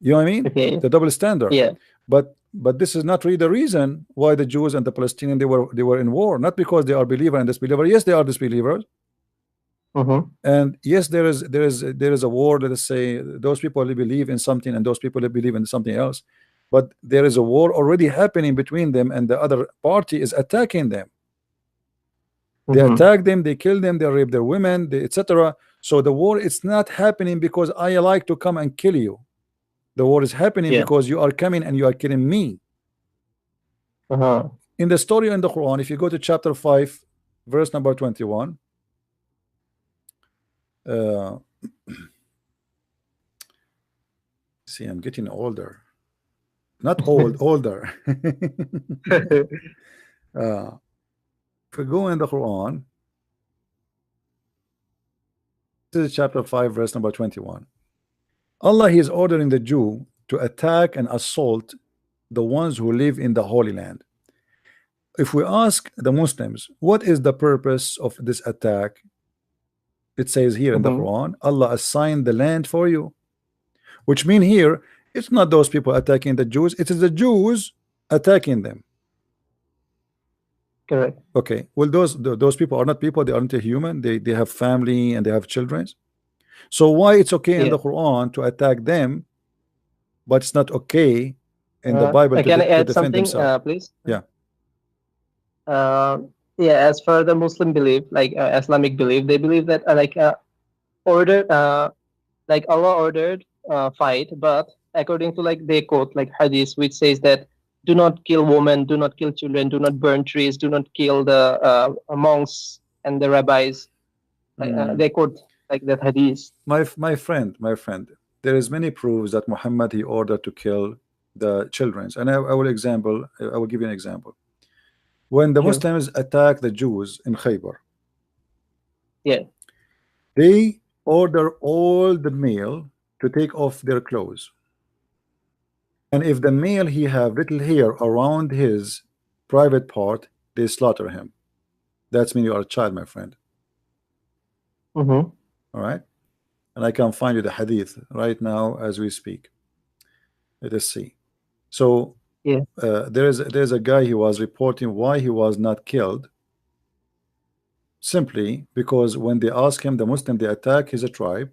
You know what I mean? Okay. The double standard. Yeah. But this is not really the reason why the Jews and the Palestinians they were in war. Not because they are believer and disbeliever. Yes, they are disbelievers. Mm-hmm. And yes, there is a war. Let us say those people they believe in something, and those people they believe in something else. But there is a war already happening between them, and the other party is attacking them. They Mm-hmm. attack them, they kill them, they rape their women, etc. So the war, it's not happening because I like to come and kill you. The war is happening Yeah. because you are coming and you are killing me. Uh-huh. In the story in the Quran, if you go to chapter 5, verse number 21, see, I'm getting older. Not old, older. If we go in the Quran, this is chapter 5, verse number 21. Allah, he is ordering the Jew to attack and assault the ones who live in the Holy Land. If we ask the Muslims, what is the purpose of this attack? It says here in the Mm-hmm. Quran, Allah assigned the land for you, which mean here, it's not those people attacking the Jews, it is the Jews attacking them. Correct. Okay, well, those people are not people. They aren't a human. They have family and they have children. So why it's okay in Yeah. the Quran to attack them, but it's not okay in the Bible Can I to add defend something, themselves? please? Yeah. Uh, yeah, as for the Muslim belief, like Islamic belief, they believe that order, like Allah ordered fight, but according to like they quote like Hadith, which says that do not kill women, do not kill children, do not burn trees, do not kill the monks and the rabbis. Mm. They quote like that Hadith. My friend, there is many proofs that Muhammad he ordered to kill the children, and I will example. I will give you an example. When the Sure. Muslims attacked the Jews in Khaybar, Yeah. they order all the male to take off their clothes, and if the male he have little hair around his private part, they slaughter him. That's mean you are a child, my friend. Mm-hmm. All right, and I can find you the hadith right now as we speak. Let us see. So Yeah. there's a guy he was reporting why he was not killed, simply because when they ask him, the Muslim they attack his tribe,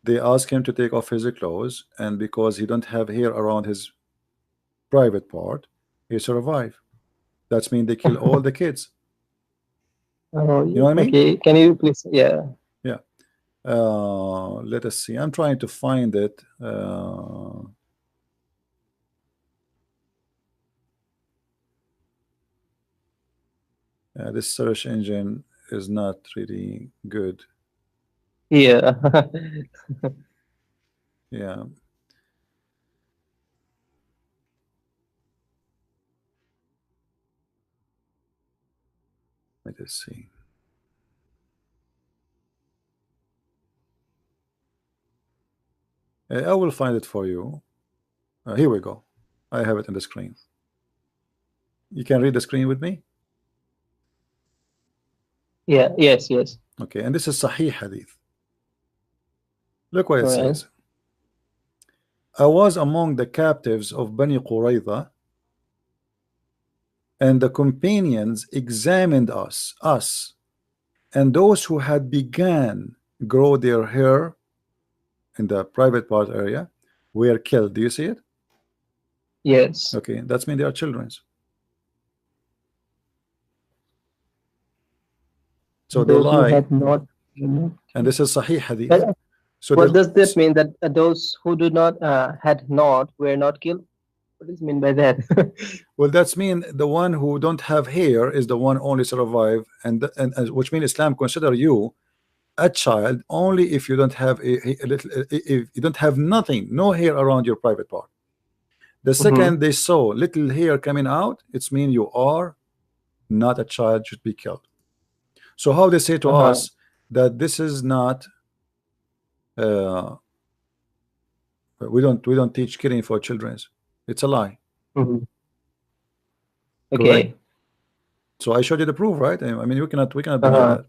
they ask him to take off his clothes, and because he don't have hair around his private part, he survive. That's mean they kill all the kids. Oh, You know what I mean? okay. Can you please? Yeah. Yeah. Let us see. I'm trying to find it. This search engine is not really good. Yeah. Yeah. Let us see. I will find it for you. Here we go. I have it on the screen. You can read the screen with me? Yeah. Yes. Yes. Okay, and this is Sahih Hadith. Look what it All right. says. I was among the captives of Bani Qurayza, and the companions examined us, and those who had begun grow their hair in the private part area were killed. Do you see it? Yes. Okay, that's mean they are children. So they Those who lie, had not. and this is Sahih Hadith. But So what does they, that mean? That those who do not had not were not killed? What does it mean by that? well, that's mean the one who don't have hair is the one only survive, and which means Islam consider you a child only if you don't have a little, if you don't have nothing, no hair around your private part. The second they saw little hair coming out, it's mean you are not a child, should be killed. So how they say to us that this is not we don't teach killing for children, it's a lie. Mhm. Correct? Okay. So I showed you the proof, right? I mean, we cannot deny that.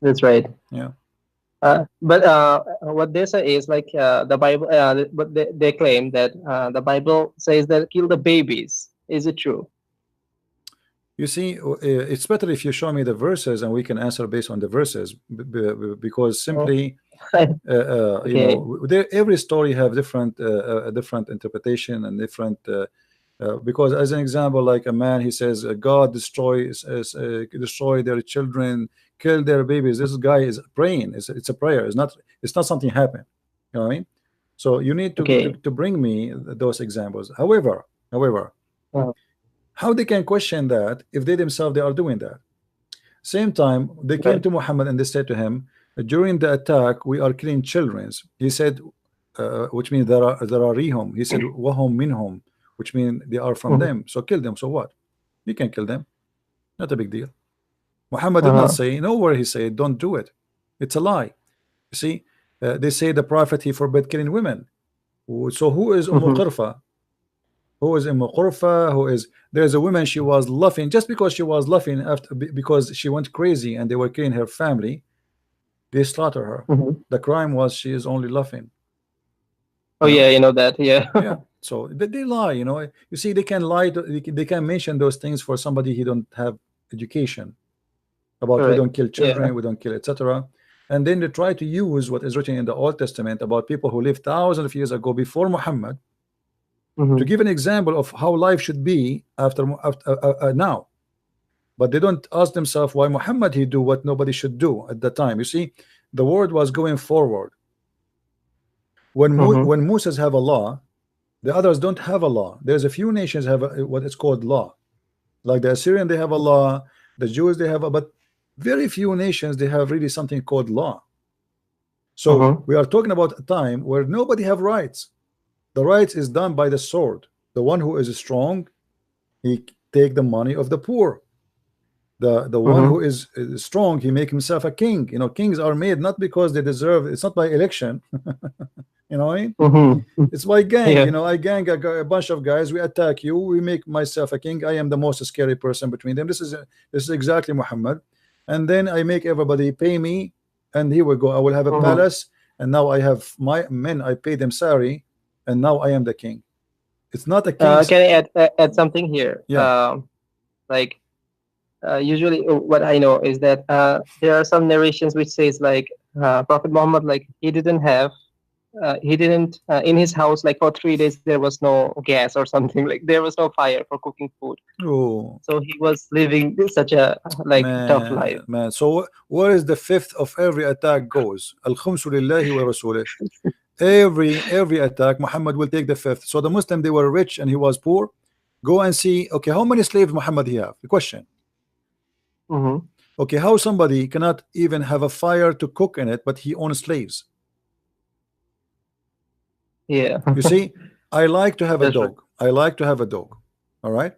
That's right. Yeah. But what they say is like the Bible. But they claim that the Bible says that kill the babies. Is it true? You see, it's better if you show me the verses and we can answer based on the verses, because simply, you Okay. know, every story have different different interpretation and different. Because as an example, like a man, he says God destroy their children, kill their babies. This guy is praying. It's a prayer. It's not something happened. You know what I mean? So you need Okay. to bring me those examples. However, how they can question that if they themselves they are doing that? Same time they came Right. to Muhammad and they said to him, during the attack we are killing children. He said, which means there are rihum. He said wahum minhum, which means they are from them. So kill them. So what? You can kill them. Not a big deal. Muhammad did not say, nowhere he said don't do it. It's a lie. You see, they say the prophet he forbid killing women. So who is Qurfa? Who is Qurfa? Who is, there's a woman, she was laughing just because she was laughing after, because she went crazy and they were killing her family. They slaughter her. The crime was she is only laughing. Oh yeah, you know that. Yeah. Yeah. So they lie. You know, you see, they can lie. They can mention those things for somebody he don't have education about we Correct. don't kill Yeah. children, we don't kill, etc. And then they try to use what is written in the Old Testament about people who lived thousands of years ago before Muhammad to give an example of how life should be after now. But they don't ask themselves why Muhammad he do what nobody should do at the time. You see, the world was going forward. When Moses have a law, the others don't have a law. There's a few nations have what is called law, like the Assyrian they have a law, the Jews they have a, but very few nations they have really something called law. So we are talking about a time where nobody have rights. The rights is done by the sword. The one who is strong, he take the money of the poor. The one who is strong, he make himself a king. You know, kings are made not because they deserve. It's not by election. You know what I mean? It's by gang. Yeah. You know, I gang a bunch of guys. We attack you. We make myself a king. I am the most scary person between them. This is exactly Muhammad. And then I make everybody pay me. And here we go. I will have a palace. And now I have my men. I pay them salary. And now I am the king. It's not a king. Can I add something here? Yeah. Usually what I know is that there are some narrations which says like Prophet Muhammad, like he didn't in his house, like for 3 days there was no gas or something, like there was no fire for cooking food. Oh, so he was living such a tough life. man. So where is the fifth of every attack goes? Al-khumsu lillahi wa rasulih. Every attack Muhammad will take the fifth. So the Muslim, they were rich and he was poor. Go and see, okay, how many slaves Muhammad he have? The question. Okay, how somebody cannot even have a fire to cook in it, but he owns slaves? Yeah. You see, I like to have a That's right. dog. I like to have a dog. All right.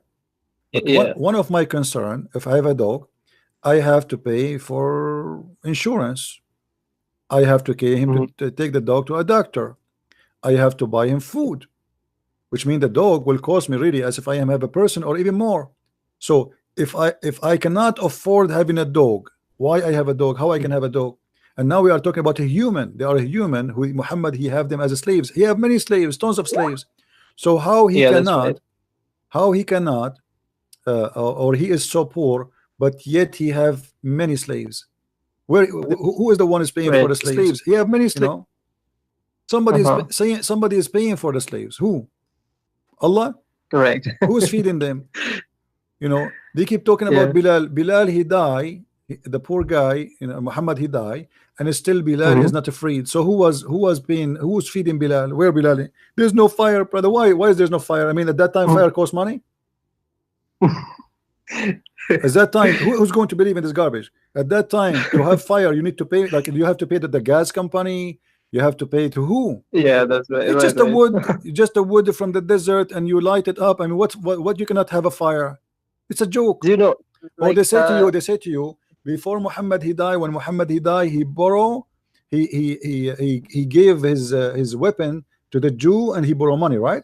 But Yeah. one of my concern, if I have a dog, I have to pay for insurance. I have to pay him to take the dog to a doctor. I have to buy him food, which means the dog will cost me really as if I am have a person or even more. So if I cannot afford having a dog, why I have a dog? How I can have a dog? And now we are talking about a human. They are a human who Muhammad he have them as slaves. He have many slaves, tons of slaves. So how he cannot, or he is so poor, but yet he have many slaves. Who is the one is paying for the slaves? He have many slaves. You know? Somebody is saying somebody is paying for the slaves. Who? Allah. Correct. Who is feeding them? You know, they keep talking about Bilal. Bilal he died. The poor guy, you know, Muhammad he died, and still Bilal is not freed. So who was paying? Who was feeding Bilal? Where Bilal? There's no fire, brother. Why is there's no fire? I mean, at that time, fire cost money. At that time, who's going to believe in this garbage? At that time, to have fire, you need to pay. Like you have to pay to the gas company. You have to pay to who? Yeah, that's right. It's just a wood, just a wood from the desert, and you light it up. I mean, what you cannot have a fire? It's a joke. Do you know? Like, they say to you, before Muhammad he died, when Muhammad he died, he borrowed, he gave his weapon to the Jew, and he borrowed money, right?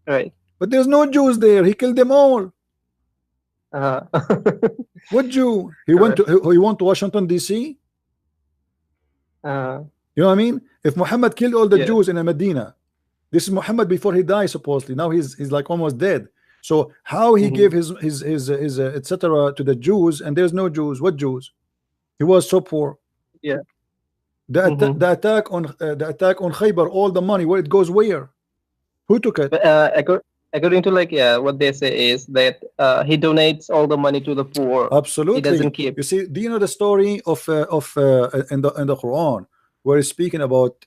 Right. But there's no Jews there. He killed them all. What Jew? He went to Washington D.C. You know what I mean? If Muhammad killed all the Jews in Medina, this is Muhammad before he died supposedly. Now he's like almost dead. So how he gave his etc. to the Jews, and there's no Jews? What Jews? He was so poor. Yeah. The attack on Khaybar, all the money, where it goes where? Who took it? But, according to what they say is that he donates all the money to the poor. Absolutely. He doesn't keep. You see, do you know the story of in the Quran where it's speaking about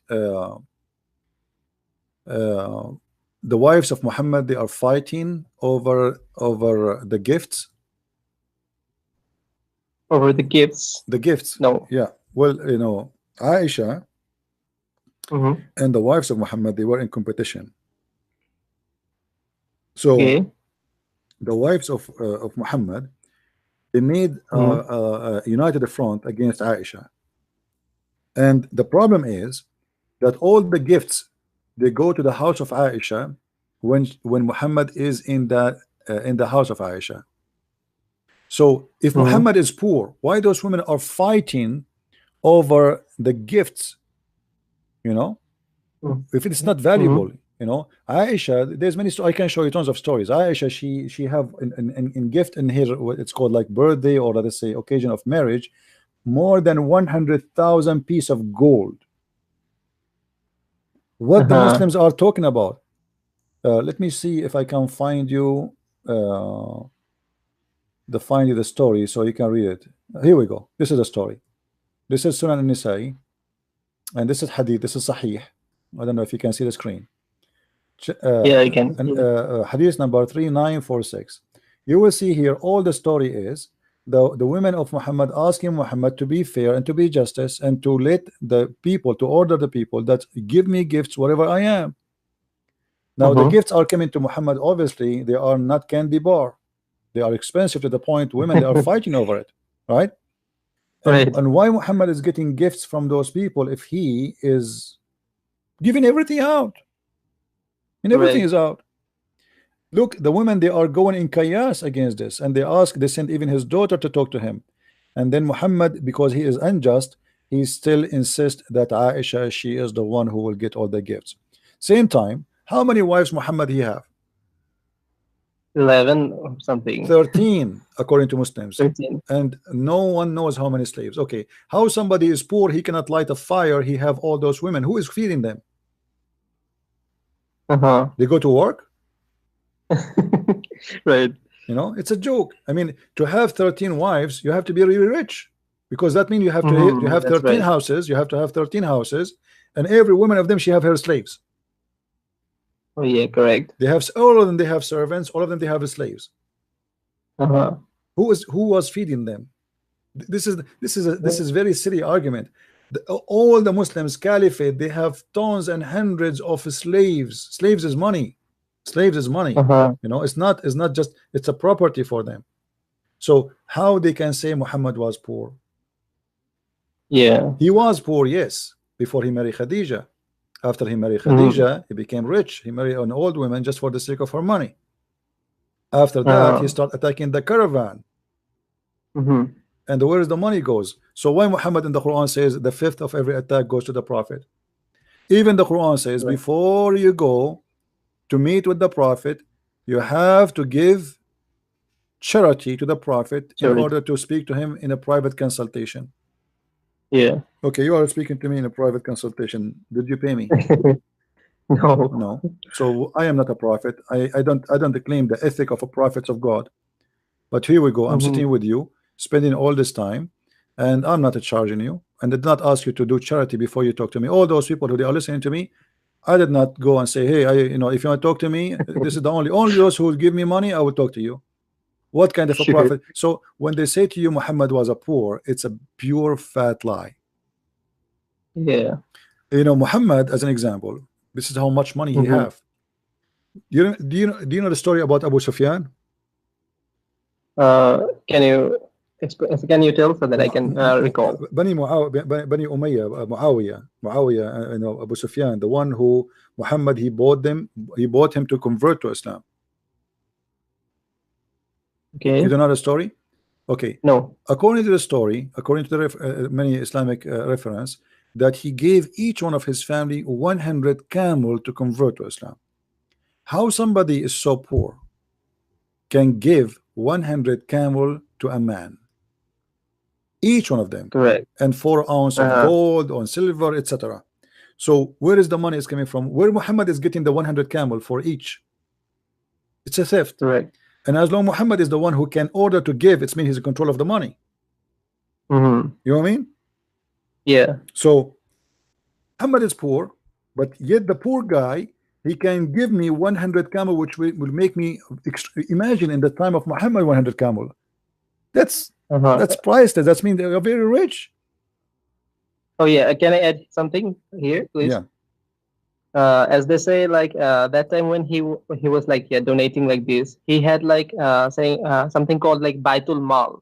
the wives of Muhammad? They are fighting over the gifts. Over the gifts. The gifts. No. Yeah. Well, you know, Aisha and the wives of Muhammad, they were in competition. So the wives of Muhammad, they made a united front against Aisha. And the problem is that all the gifts, they go to the house of Aisha when Muhammad is in the house of Aisha. So if Muhammad is poor, why those women are fighting over the gifts? You know, if it's not valuable, You know, Aisha, there's many I can show you tons of stories. Aisha, she have in gift in her, what it's called, like birthday, or let's say occasion of marriage, more than 100,000 piece of gold. What the Uh-huh. Muslims are talking about. Let me see if I can find you the story so you can read it. Here we go. This is a story. This is Sunan al-Nisa'i, and this is Hadith. This is Sahih. I don't know if you can see the screen. Yeah, I can. And Yeah. Hadith number 3946. You will see here all the story is the women of Muhammad asking Muhammad to be fair and to be justice, and to let the people, to order the people that give me gifts wherever I am. Now the Mm-hmm. gifts are coming to Muhammad. Obviously they are not candy bar. They are expensive to the point women, they are fighting over it, right? Right. And why Muhammad is getting gifts from those people if he is giving everything out? And everything Right. is out. Look, the women, they are going in chaos against this, and they sent even his daughter to talk to him. And then Muhammad, because he is unjust, he still insists that Aisha, she is the one who will get all the gifts. Same time, how many wives Muhammad he have? 11 or something. 13 according to Muslims. 13. And no one knows how many slaves. Okay, how somebody is poor, he cannot light a fire, he have all those women, who is feeding them? Uh-huh. They go to work? Right. You know, it's a joke. I mean, to have 13 wives, you have to be really rich, because that means you have to you have That's 13 right. houses. You have to have 13 houses, and every woman of them, she have her slaves. Oh yeah, correct. They have, all of them, they have servants. All of them, they have slaves. Uh-huh. Who was feeding them? This is very silly argument. All the Muslims caliphate, they have tons and hundreds of slaves. Slaves is money. Slaves is money. Uh-huh. You know, it's not just, it's a property for them. So how they can say Muhammad was poor? Yeah. He was poor, yes, before he married Khadija. After he married Mhm. Khadija, he became rich. He married an old woman just for the sake of her money. After that, he started attacking the caravan. Mhm. And where is the money goes? So why Muhammad in the Quran says the fifth of every attack goes to the Prophet? Even the Quran says, Right. before you go to meet with the Prophet, you have to give charity to the Prophet in Charity. order to speak to him in a private consultation. Yeah. Okay, you are speaking to me in a private consultation. Did you pay me? No. No. So I am not a prophet. I don't claim the ethic of a prophets of God. But here we go. I'm Mhm. sitting with you, spending all this time, and I'm not charging you, and did not ask you to do charity before you talk to me. All those people who they are listening to me, I did not go and say, hey, if you want to talk to me, this is the only those who will give me money, I will talk to you. What kind of a Sure. prophet? So when they say to you Muhammad was a poor, it's a pure fat lie. Yeah. You know, Muhammad, as an example, this is how much money he Mhm. have. Do you know the story about Abu Sufyan? Can you tell so that I can recall? Bani Umayyah, Muawiyah, Abu Sufyan, the one who Muhammad, he bought him to convert to Islam. Okay. You don't know the story? Okay. No. According to the story, according to the many Islamic reference, that he gave each one of his family 100 camel to convert to Islam. How somebody is so poor can give 100 camel to a man, each one of them, Correct. and 4 ounces of gold or silver, etc. So where is the money is coming from? Where Muhammad is getting the 100 camel for each? It's a theft. Correct. And as long Muhammad is the one who can order to give, it means he's in control of the money. Mhm. You know what I mean? Yeah. So Muhammad is poor, but yet the poor guy, he can give me 100 camel, which will make me imagine in the time of Muhammad 100 camel. That's priceless. That means they are very rich. Oh yeah. Can I add something here, please? Yeah. As they say, like that time when he was like donating like this, he had like saying something called like Baitul Mal.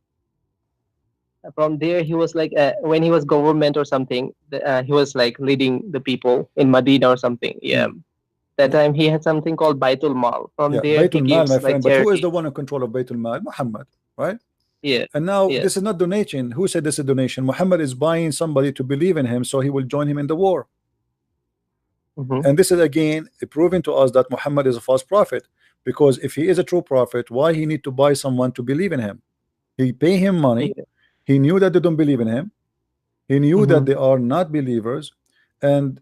From there, he was like when he was government or something, he was like leading the people in Medina or something. Yeah. That time he had something called Baitul Mal. From there, he Baitul Mal, gives my like friend. But who is charity. the one in control of Baitul Mal? Muhammad, right? Yeah. And now Yes. this is not donation. Who said this is donation? Muhammad is buying somebody to believe in him, so he will join him in the war. Mm-hmm. And this is again proving to us that Muhammad is a false prophet, because if he is a true prophet, why he need to buy someone to believe in him? He pay him money. Yeah. He knew that they don't believe in him. He knew that Mm-hmm. they are not believers, and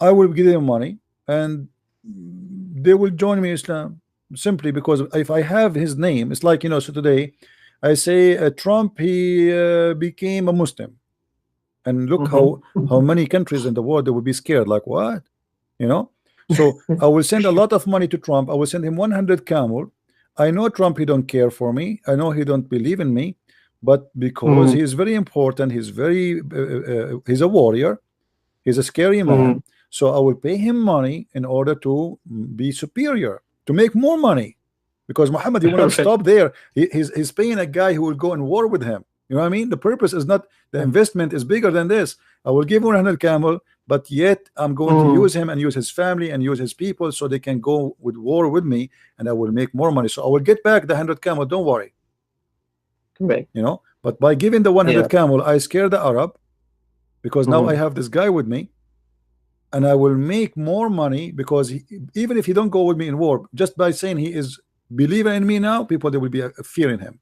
I will give them money, and they will join me Islam, simply because if I have his name, it's like, so today I say Trump, he became a Muslim, and look how Mm-hmm. many countries in the world they would be scared, like what, you know. So I will send a lot of money to Trump. I will send him 100 camel. I know Trump, he don't care for me. I know he don't believe in me, but because Mm-hmm. he is very important, he's very he's a warrior, he's a scary Mm-hmm. man. So I will pay him money in order to be superior, to make more money, because Muhammad, he will not Right. stop there. He's paying a guy who will go in war with him. You know what I mean? The purpose is not, the investment is bigger than this. I will give 100 camel, but yet I'm going to Mm-hmm. use him and use his family and use his people so they can go with war with me, and I will make more money. So I will get back the 100 camel. Don't worry, Correct. But by giving the Yeah. 100 camel, I scare the Arab, because now I Mm-hmm. have this guy with me, and I will make more money, because even if he don't go with me in war, just by saying he is believing in me now, people, they will be fearing him.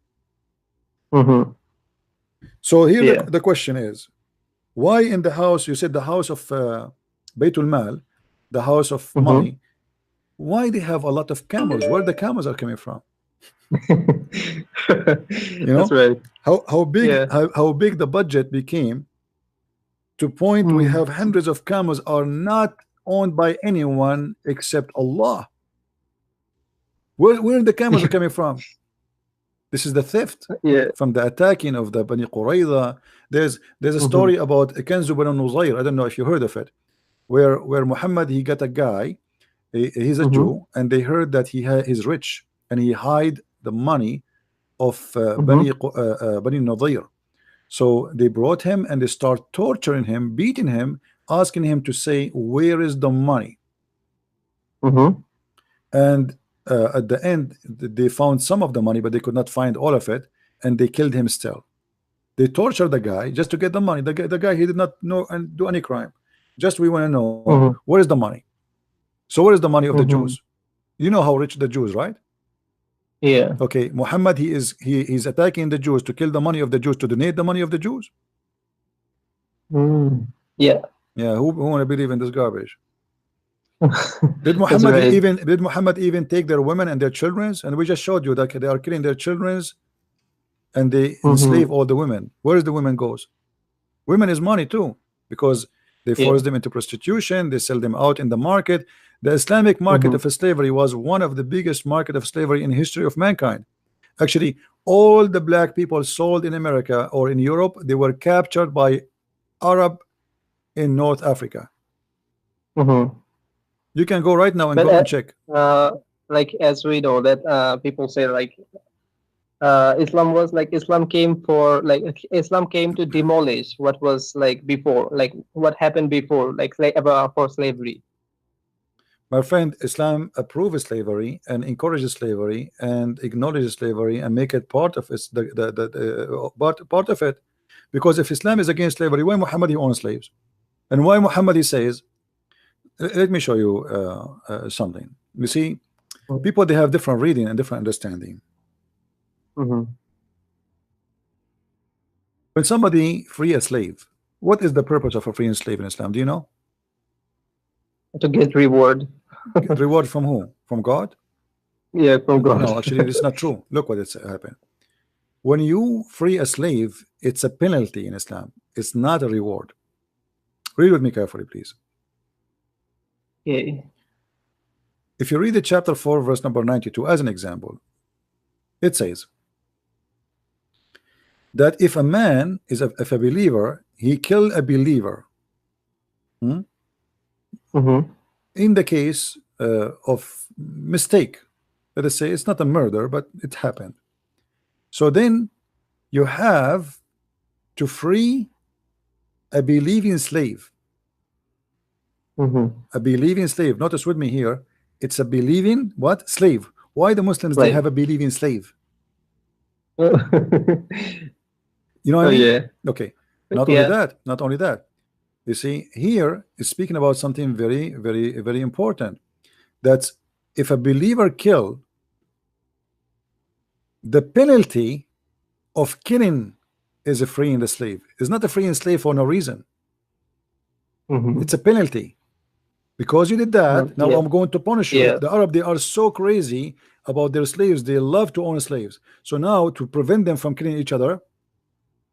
Mm-hmm. So here Yeah. the question is, why in the house, you said the house of Baitul Mal, the house of Mm-hmm. money, why they have a lot of camels? Where the camels are coming from? You That's know, right. how big Yeah. how big the budget became, to point we Mm. have hundreds of camels are not owned by anyone except Allah. Where the camels are coming from? This is the theft Yeah. from the attacking of the Bani Qurayza. There's a Mm-hmm. story about Kanzu bin Nuzayr. I don't know if you heard of it, where Muhammad, he got a guy, he's a Mm-hmm. Jew, and they heard that he's rich, and he hide the money of Mm-hmm. Bani Nadir. So they brought him and they start torturing him, beating him, asking him to say where is the money. Mm-hmm. And at the end, they found some of the money, but they could not find all of it, and they killed him still. They tortured the guy just to get the money. The guy, he did not know and do any crime. Just, we want to know, Mm-hmm. where is the money? So where is the money of the Mm-hmm. Jews? You know how rich the Jews, right? Yeah. Okay, Muhammad, he's attacking the Jews to kill the money of the Jews, to donate the money of the Jews. Mm. Yeah. Yeah, who want to believe in this garbage? Did That's Muhammad right. even take their women and their children? And we just showed you that they are killing their children, and they Mm-hmm. enslave all the women. Where is the women goes? Women is money too, because they Yeah. force them into prostitution, they sell them out in the market. The Islamic market Mm-hmm. of slavery was one of the biggest market of slavery in history of mankind. Actually, all the black people sold in America or in Europe, they were captured by Arab in North Africa. Mm-hmm. You can go right now and But go and check. like as we know that people say like Islam was like Islam came for like Islam came to demolish what was like before, like what happened before, like about for slavery. My friend, Islam approves slavery and encourages slavery and acknowledges slavery and make it part of its part of it. Because if Islam is against slavery, why Muhammad he owns slaves? And why Muhammad he says, let me show you something. You see, people, they have different reading and different understanding. Mm-hmm. When somebody free a slave, what is the purpose of a freeing slave in Islam? Do you know? To get reward. Reward from who? From God? Yeah, from God. No, actually, it's not true. Look what it's happened. When you free a slave, it's a penalty in Islam. It's not a reward. Read with me carefully, please. Okay. If you read the chapter 4, verse number 92, as an example, it says that if a man is if a believer, he killed a believer, Mm-hmm. in the case of mistake, let us say it's not a murder, but it happened. So then you have to free a believing slave. Mm-hmm. A believing slave. Notice with me here, it's a believing what? Slave. Why the Muslims they Slave. have a believing slave? Oh You know what I mean? yeah. Okay. Not only Yeah. that, not only that. You see, here is speaking about something very, very, very important. That's if a believer kill, the penalty of killing is a freeing the slave. It's not a freeing slave for no reason. It's a penalty. Because you did that, now Yeah. I'm going to punish you. Yeah. The Arab, they are so crazy about their slaves. They love to own slaves. So now to prevent them from killing each other,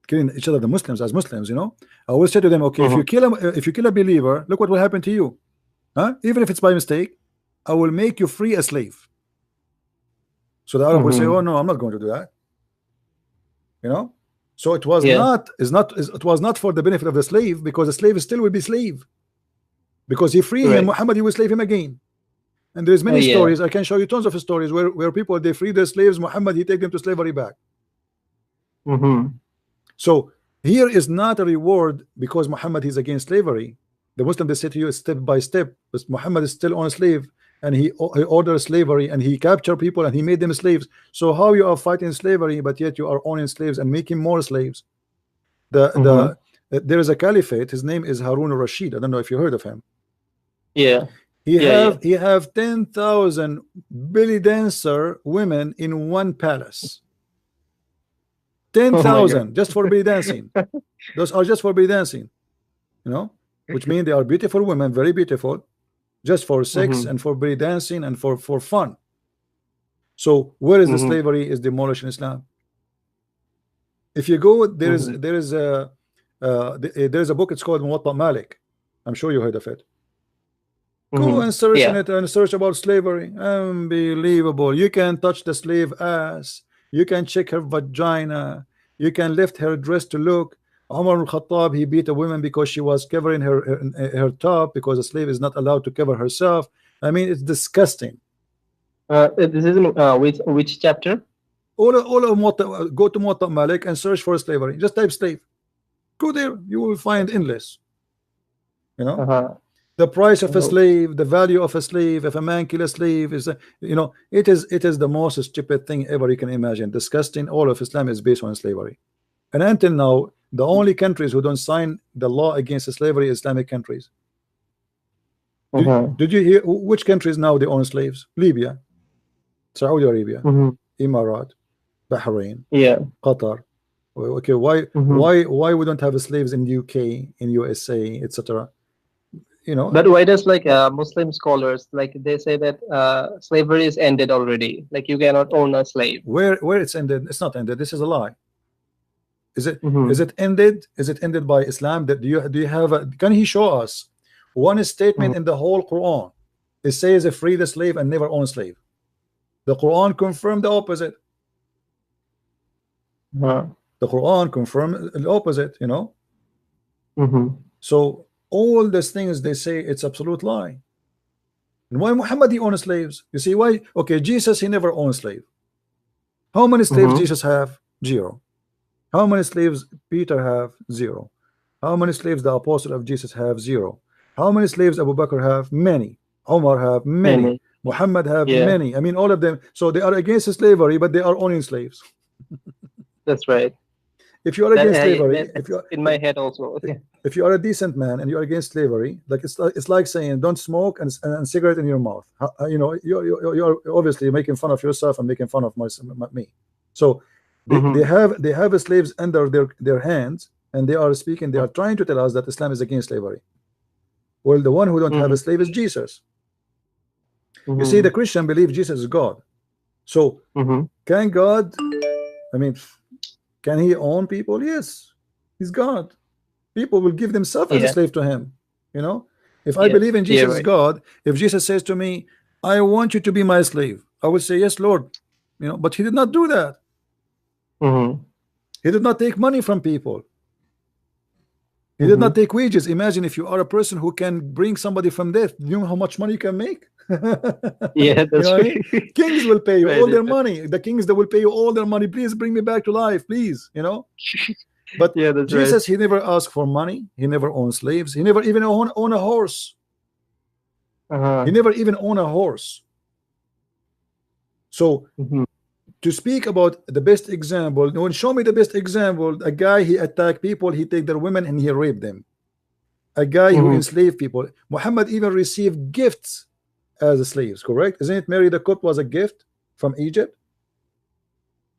the Muslims as Muslims, you know, I will say to them, okay, if you kill a believer, look what will happen to you. Huh? Even if it's by mistake, I will make you free a slave. So the Arab will say, oh no, I'm not going to do that. You know? So it was it was not for the benefit of the slave, because the slave still will be slave. Because he free him, Muhammad, he will slave him again. And there's many stories. I can show you tons of stories where people, they free their slaves, Muhammad, he take them to slavery back. So here is not a reward because Muhammad is against slavery. The Muslim, they say to you step by step, but Muhammad is still on a slave, and he orders slavery, and he captured people and he made them slaves. So how you are fighting slavery, but yet you are owning slaves and making more slaves? There is a caliphate. His name is Harun al-Rashid. I don't know if you heard of him. He have 10,000 belly dancer women in one palace. 10,000 just for belly dancing. Those are just for belly dancing, you know, which means they are beautiful women, very beautiful, just for sex and for belly dancing and for fun. So where is the slavery is demolished in Islam? If you go, there is a book. It's called Muwatta Malik. I'm sure you heard of it. Go and search in it and search about slavery. Unbelievable. You can touch the slave ass. You can check her vagina. You can lift her dress to look. Umar al-Khattab, he beat a woman because she was covering her top, because a slave is not allowed to cover herself. I mean, it's disgusting. This is which chapter? All of Muwatta, go to Muwatta Malik and search for slavery. Just type slave. Go there. You will find endless. You know. The price of a slave, the value of a slave, if a man kill a slave, is you know, it is the most stupid thing ever you can imagine. Disgusting. All of Islam is based on slavery, and until now, the only countries who don't sign the law against slavery is Islamic countries. Did you hear which countries now they own slaves? Libya, Saudi Arabia, Emirat, Bahrain, Qatar. Okay, why we don't have slaves in UK, in USA, etc.? You know, but why does Muslim scholars they say that slavery is ended already? Like you cannot own a slave. Where it's ended? It's not ended. This is a lie. Is it? Is it ended? Is it ended by Islam? That do you have a, can he show us one statement in the whole Quran? It says free the slave and never own slave. The Quran confirmed the opposite. The Quran confirmed the opposite. You know. So all these things they say, it's absolute lie. And why Muhammad he owned slaves? You see why? Okay, Jesus, he never owned slave. How many slaves Jesus have? 0. How many slaves Peter have? 0. How many slaves the apostle of Jesus have? 0. How many slaves Abu Bakr have? Many. Umar have? Many. Muhammad have? Many. I mean, all of them. So they are against slavery, but they are owning slaves. That's right. If you are against slavery, if you are, in my head also. If you are a decent man and you are against slavery, like it's like saying don't smoke and cigarette in your mouth. You know, you're obviously making fun of yourself and making fun of me. So they have slaves under their hands, and they are speaking. They are trying to tell us that Islam is against slavery. Well, the one who don't have a slave is Jesus. You see, the Christian believe Jesus is God. So can God? I mean, can he own people? Yes, he's God. People will give themselves as a slave to him. You know, if I believe in Jesus as God, if Jesus says to me, I want you to be my slave, I will say, yes, Lord. You know, but he did not do that. He did not take money from people. He did not take wages. Imagine if you are a person who can bring somebody from death, you know how much money you can make? Yeah, that's you know right. I mean? Kings will pay you all their money. The kings that will pay you all their money. Please bring me back to life, please. You know. But Jesus, he never asked for money. He never owned slaves. He never even owned a horse. He never even owned a horse. So to speak about the best example, no one show me the best example. A guy, he attacked people, he take their women and he raped them. a guy who enslaved people. Muhammad even received gifts as slaves, correct? Isn't it Mary the cook was a gift from Egypt?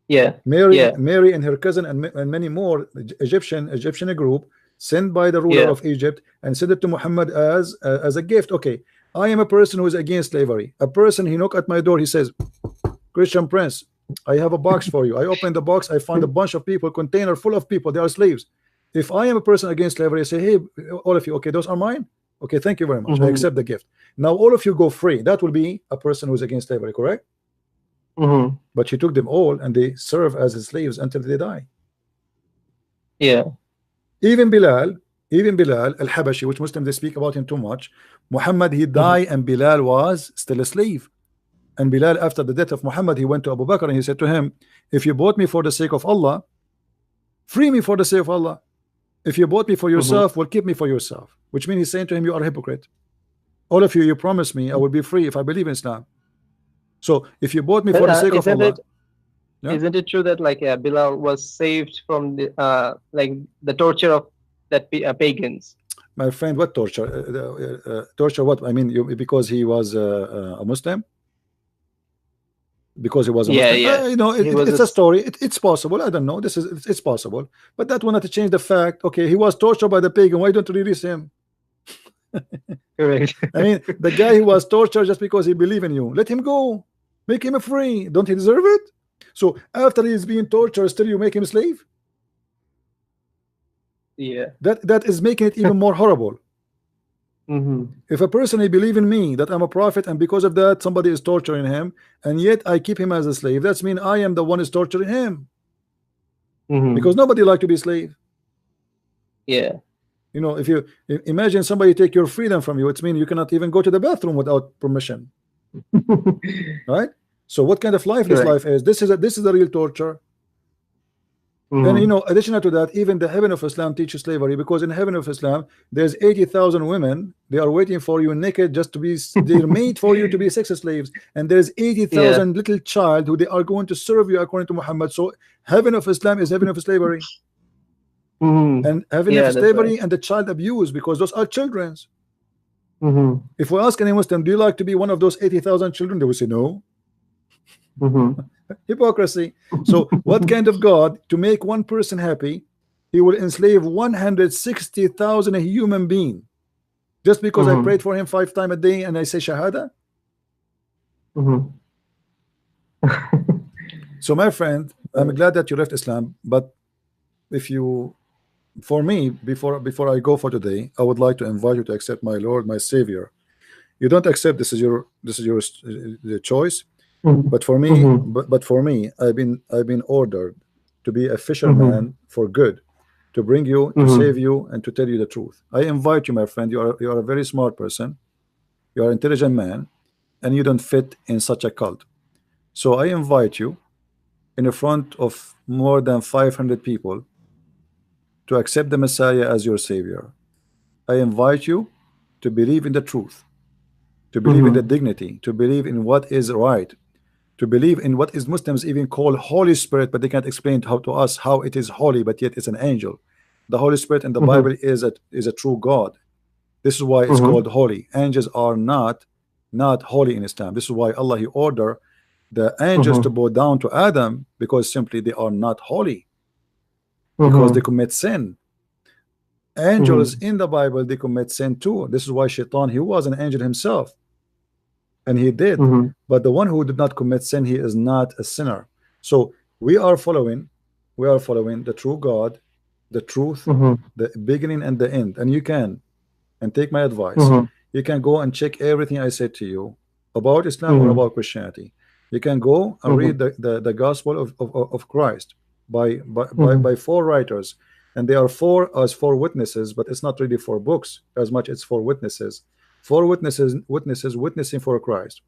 Yeah. Mary and her cousin and many more Egyptian group sent by the ruler of Egypt and sent it to Muhammad as a gift. Okay, I am a person who is against slavery. A person, he knocked at my door, he says, Christian Prince, I have a box for you. I open the box, I find a bunch of people, container full of people, they are slaves. If I am a person against slavery, I say, hey, all of you, okay, those are mine. Okay, thank you very much. I accept the gift. Now all of you go free. That will be a person who's against slavery, correct? But he took them all and they serve as his slaves until they die. Yeah. Even Bilal al-Habashi, which Muslims they speak about him too much. Muhammad, he died and Bilal was still a slave. And Bilal, after the death of Muhammad, he went to Abu Bakr and he said to him, if you bought me for the sake of Allah, free me for the sake of Allah. If you bought me for yourself, well, keep me for yourself. Which means he's saying to him, you are a hypocrite. All of you, you promised me I will be free if I believe in Islam. So if you bought me for the sake of Allah, isn't it true that like Bilal was saved from the like the torture of that pagans? My friend, what torture? Torture what? I mean, because he was a Muslim? Because he was a Muslim? You know, it's a story. It's possible. I don't know. It's possible. But that will not change the fact. Okay, he was tortured by the pagan. Why don't you release him? Correct. I mean, the guy who was tortured just because he believed in you, let him go. Make him free. Don't he deserve it? So after he's being tortured, still you make him slave? Yeah. That is making it even more horrible. If a person he believe in me that I'm a prophet and because of that somebody is torturing him and yet I keep him as a slave, that's mean I am the one is torturing him. Because nobody like to be a slave. Yeah. You know, if you imagine somebody take your freedom from you, it's mean you cannot even go to the bathroom without permission. Right? So what kind of life this life is? This is a real torture. And you know, additional to that, even the heaven of Islam teaches slavery, because in heaven of Islam there's 80,000 women, they are waiting for you naked just to be they're made for you to be sex slaves, and there's 80,000 little child who they are going to serve you according to Muhammad. So heaven of Islam is heaven of slavery. And heaven of slavery and the child abuse, because those are children's. If we ask any Muslim, do you like to be one of those 80,000 children, they will say no. Hypocrisy. So what kind of God to make one person happy, he will enslave 160,000 a human being just because I prayed for him 5 times a day and I say shahada? So my friend, I'm glad that you left Islam, but if you, for me, before I go for today, I would like to invite you to accept my Lord, my Savior. You don't accept, this is your the choice. But for me, but for me, I've been ordered to be a fisherman for good, to bring you, to save you, and to tell you the truth. I invite you, my friend. You are a very smart person. You are an intelligent man, and you don't fit in such a cult. So I invite you, in the front of more than 500 people, to accept the Messiah as your Savior. I invite you to believe in the truth, to believe in the dignity, to believe in what is right, to believe in what is Muslims even call Holy Spirit, but they can't explain to us how it is holy, but yet it's an angel. The Holy Spirit in the Bible is a true God. This is why it's called holy. Angels are not holy in Islam. This is why Allah he ordered the angels to bow down to Adam, because simply they are not holy, because they commit sin. Angels in the Bible, they commit sin too. This is why Shaitan, he was an angel himself, and he did. But the one who did not commit sin, he is not a sinner. So we are following the true God, the truth, the beginning and the end. And you can, and take my advice, you can go and check everything I said to you about Islam or about Christianity. You can go and read the gospel of Christ by 4 writers, and they are 4 witnesses, but it's not really 4 books as much, it's 4 witnesses. 4 witnesses witnessing for Christ,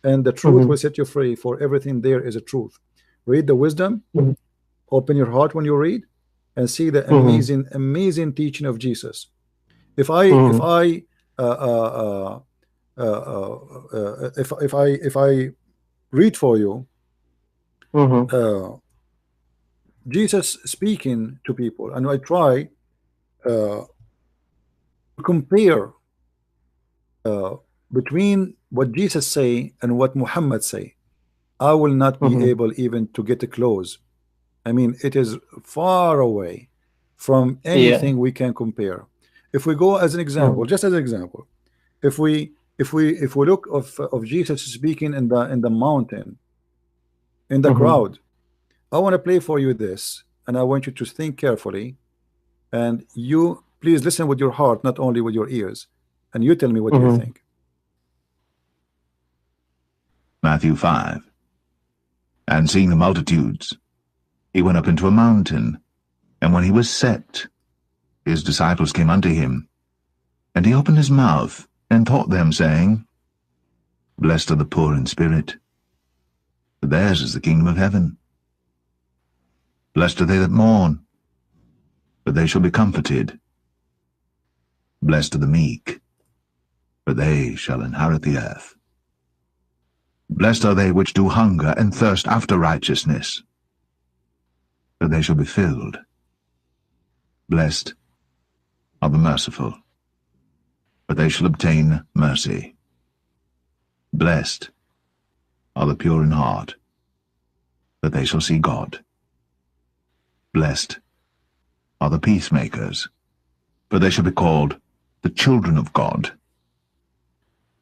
and the truth will set you free. For everything there is a truth. Read the wisdom, open your heart when you read, and see the amazing teaching of Jesus. If I read for you Jesus speaking to people, and I try compare between what Jesus say and what Muhammad say, I will not be Mm-hmm. able even to get close. I mean, it is far away from Yeah. anything we can compare. If we go as an example, Mm-hmm. just as an example, if we look of Jesus speaking in the mountain, in the Mm-hmm. crowd, I want to play for you this, and I want you to think carefully, and you please listen with your heart, not only with your ears, and you tell me what you Mm-hmm. think. Matthew 5. And seeing the multitudes, he went up into a mountain, and when he was set, his disciples came unto him, and he opened his mouth, and taught them, saying, Blessed are the poor in spirit, for theirs is the kingdom of heaven. Blessed are they that mourn, for they shall be comforted. Blessed are the meek, for they shall inherit the earth. Blessed are they which do hunger and thirst after righteousness, for they shall be filled. Blessed are the merciful, for they shall obtain mercy. Blessed are the pure in heart, for they shall see God. Blessed are the peacemakers, for they shall be called the children of God.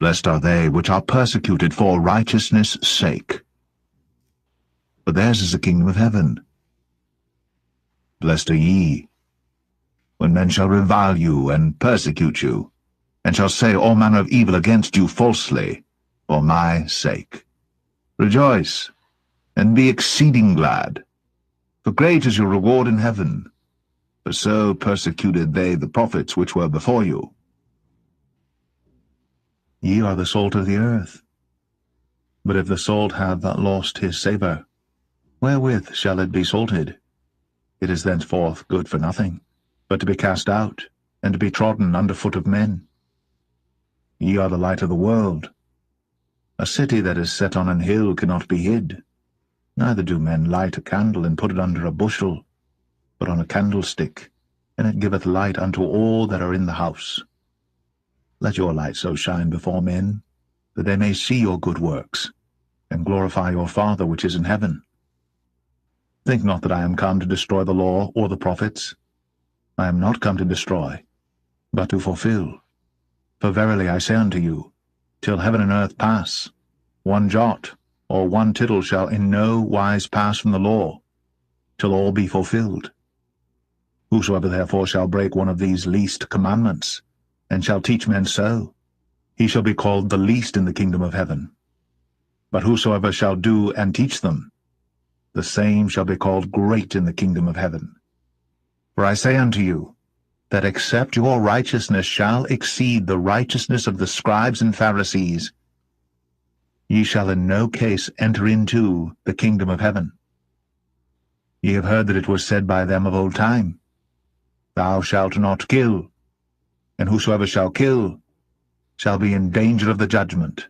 Blessed are they which are persecuted for righteousness' sake, for theirs is the kingdom of heaven. Blessed are ye, when men shall revile you and persecute you, and shall say all manner of evil against you falsely, for my sake. Rejoice, and be exceeding glad, for great is your reward in heaven. For so persecuted they the prophets which were before you. Ye are the salt of the earth. But if the salt have lost his savour, wherewith shall it be salted? It is thenceforth good for nothing, but to be cast out, and to be trodden under foot of men. Ye are the light of the world. A city that is set on an hill cannot be hid. Neither do men light a candle and put it under a bushel, but on a candlestick, and it giveth light unto all that are in the house. Let your light so shine before men, that they may see your good works, and glorify your Father which is in heaven. Think not that I am come to destroy the law or the prophets. I am not come to destroy, but to fulfill. For verily I say unto you, till heaven and earth pass, one jot or one tittle shall in no wise pass from the law, till all be fulfilled. Whosoever therefore shall break one of these least commandments, and shall teach men so, he shall be called the least in the kingdom of heaven. But whosoever shall do and teach them, the same shall be called great in the kingdom of heaven. For I say unto you, that except your righteousness shall exceed the righteousness of the scribes and Pharisees, ye shall in no case enter into the kingdom of heaven. Ye have heard that it was said by them of old time, Thou shalt not kill, and whosoever shall kill shall be in danger of the judgment.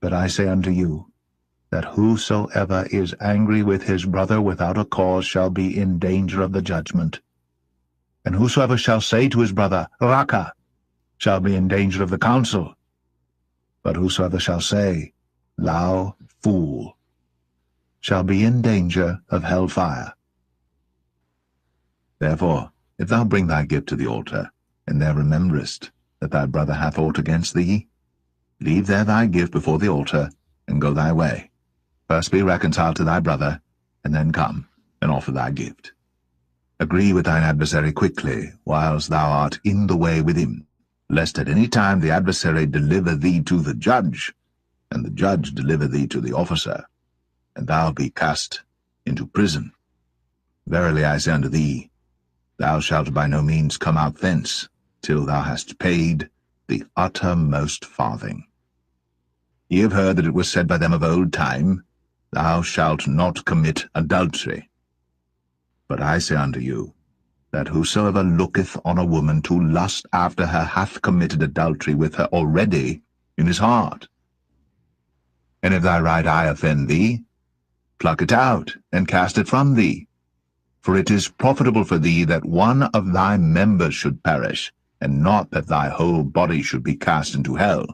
But I say unto you, that whosoever is angry with his brother without a cause shall be in danger of the judgment. And whosoever shall say to his brother, Raka, shall be in danger of the council. But whosoever shall say, Thou fool, shall be in danger of hell fire. Therefore, if thou bring thy gift to the altar, and there rememberest that thy brother hath aught against thee, leave there thy gift before the altar, and go thy way. First be reconciled to thy brother, and then come and offer thy gift. Agree with thine adversary quickly, whilst thou art in the way with him, lest at any time the adversary deliver thee to the judge, and the judge deliver thee to the officer, and thou be cast into prison. Verily I say unto thee, thou shalt by no means come out thence, till thou hast paid the uttermost farthing. Ye have heard that it was said by them of old time, Thou shalt not commit adultery. But I say unto you, that whosoever looketh on a woman to lust after her hath committed adultery with her already in his heart. And if thy right eye offend thee, pluck it out, and cast it from thee. For it is profitable for thee that one of thy members should perish, and not that thy whole body should be cast into hell.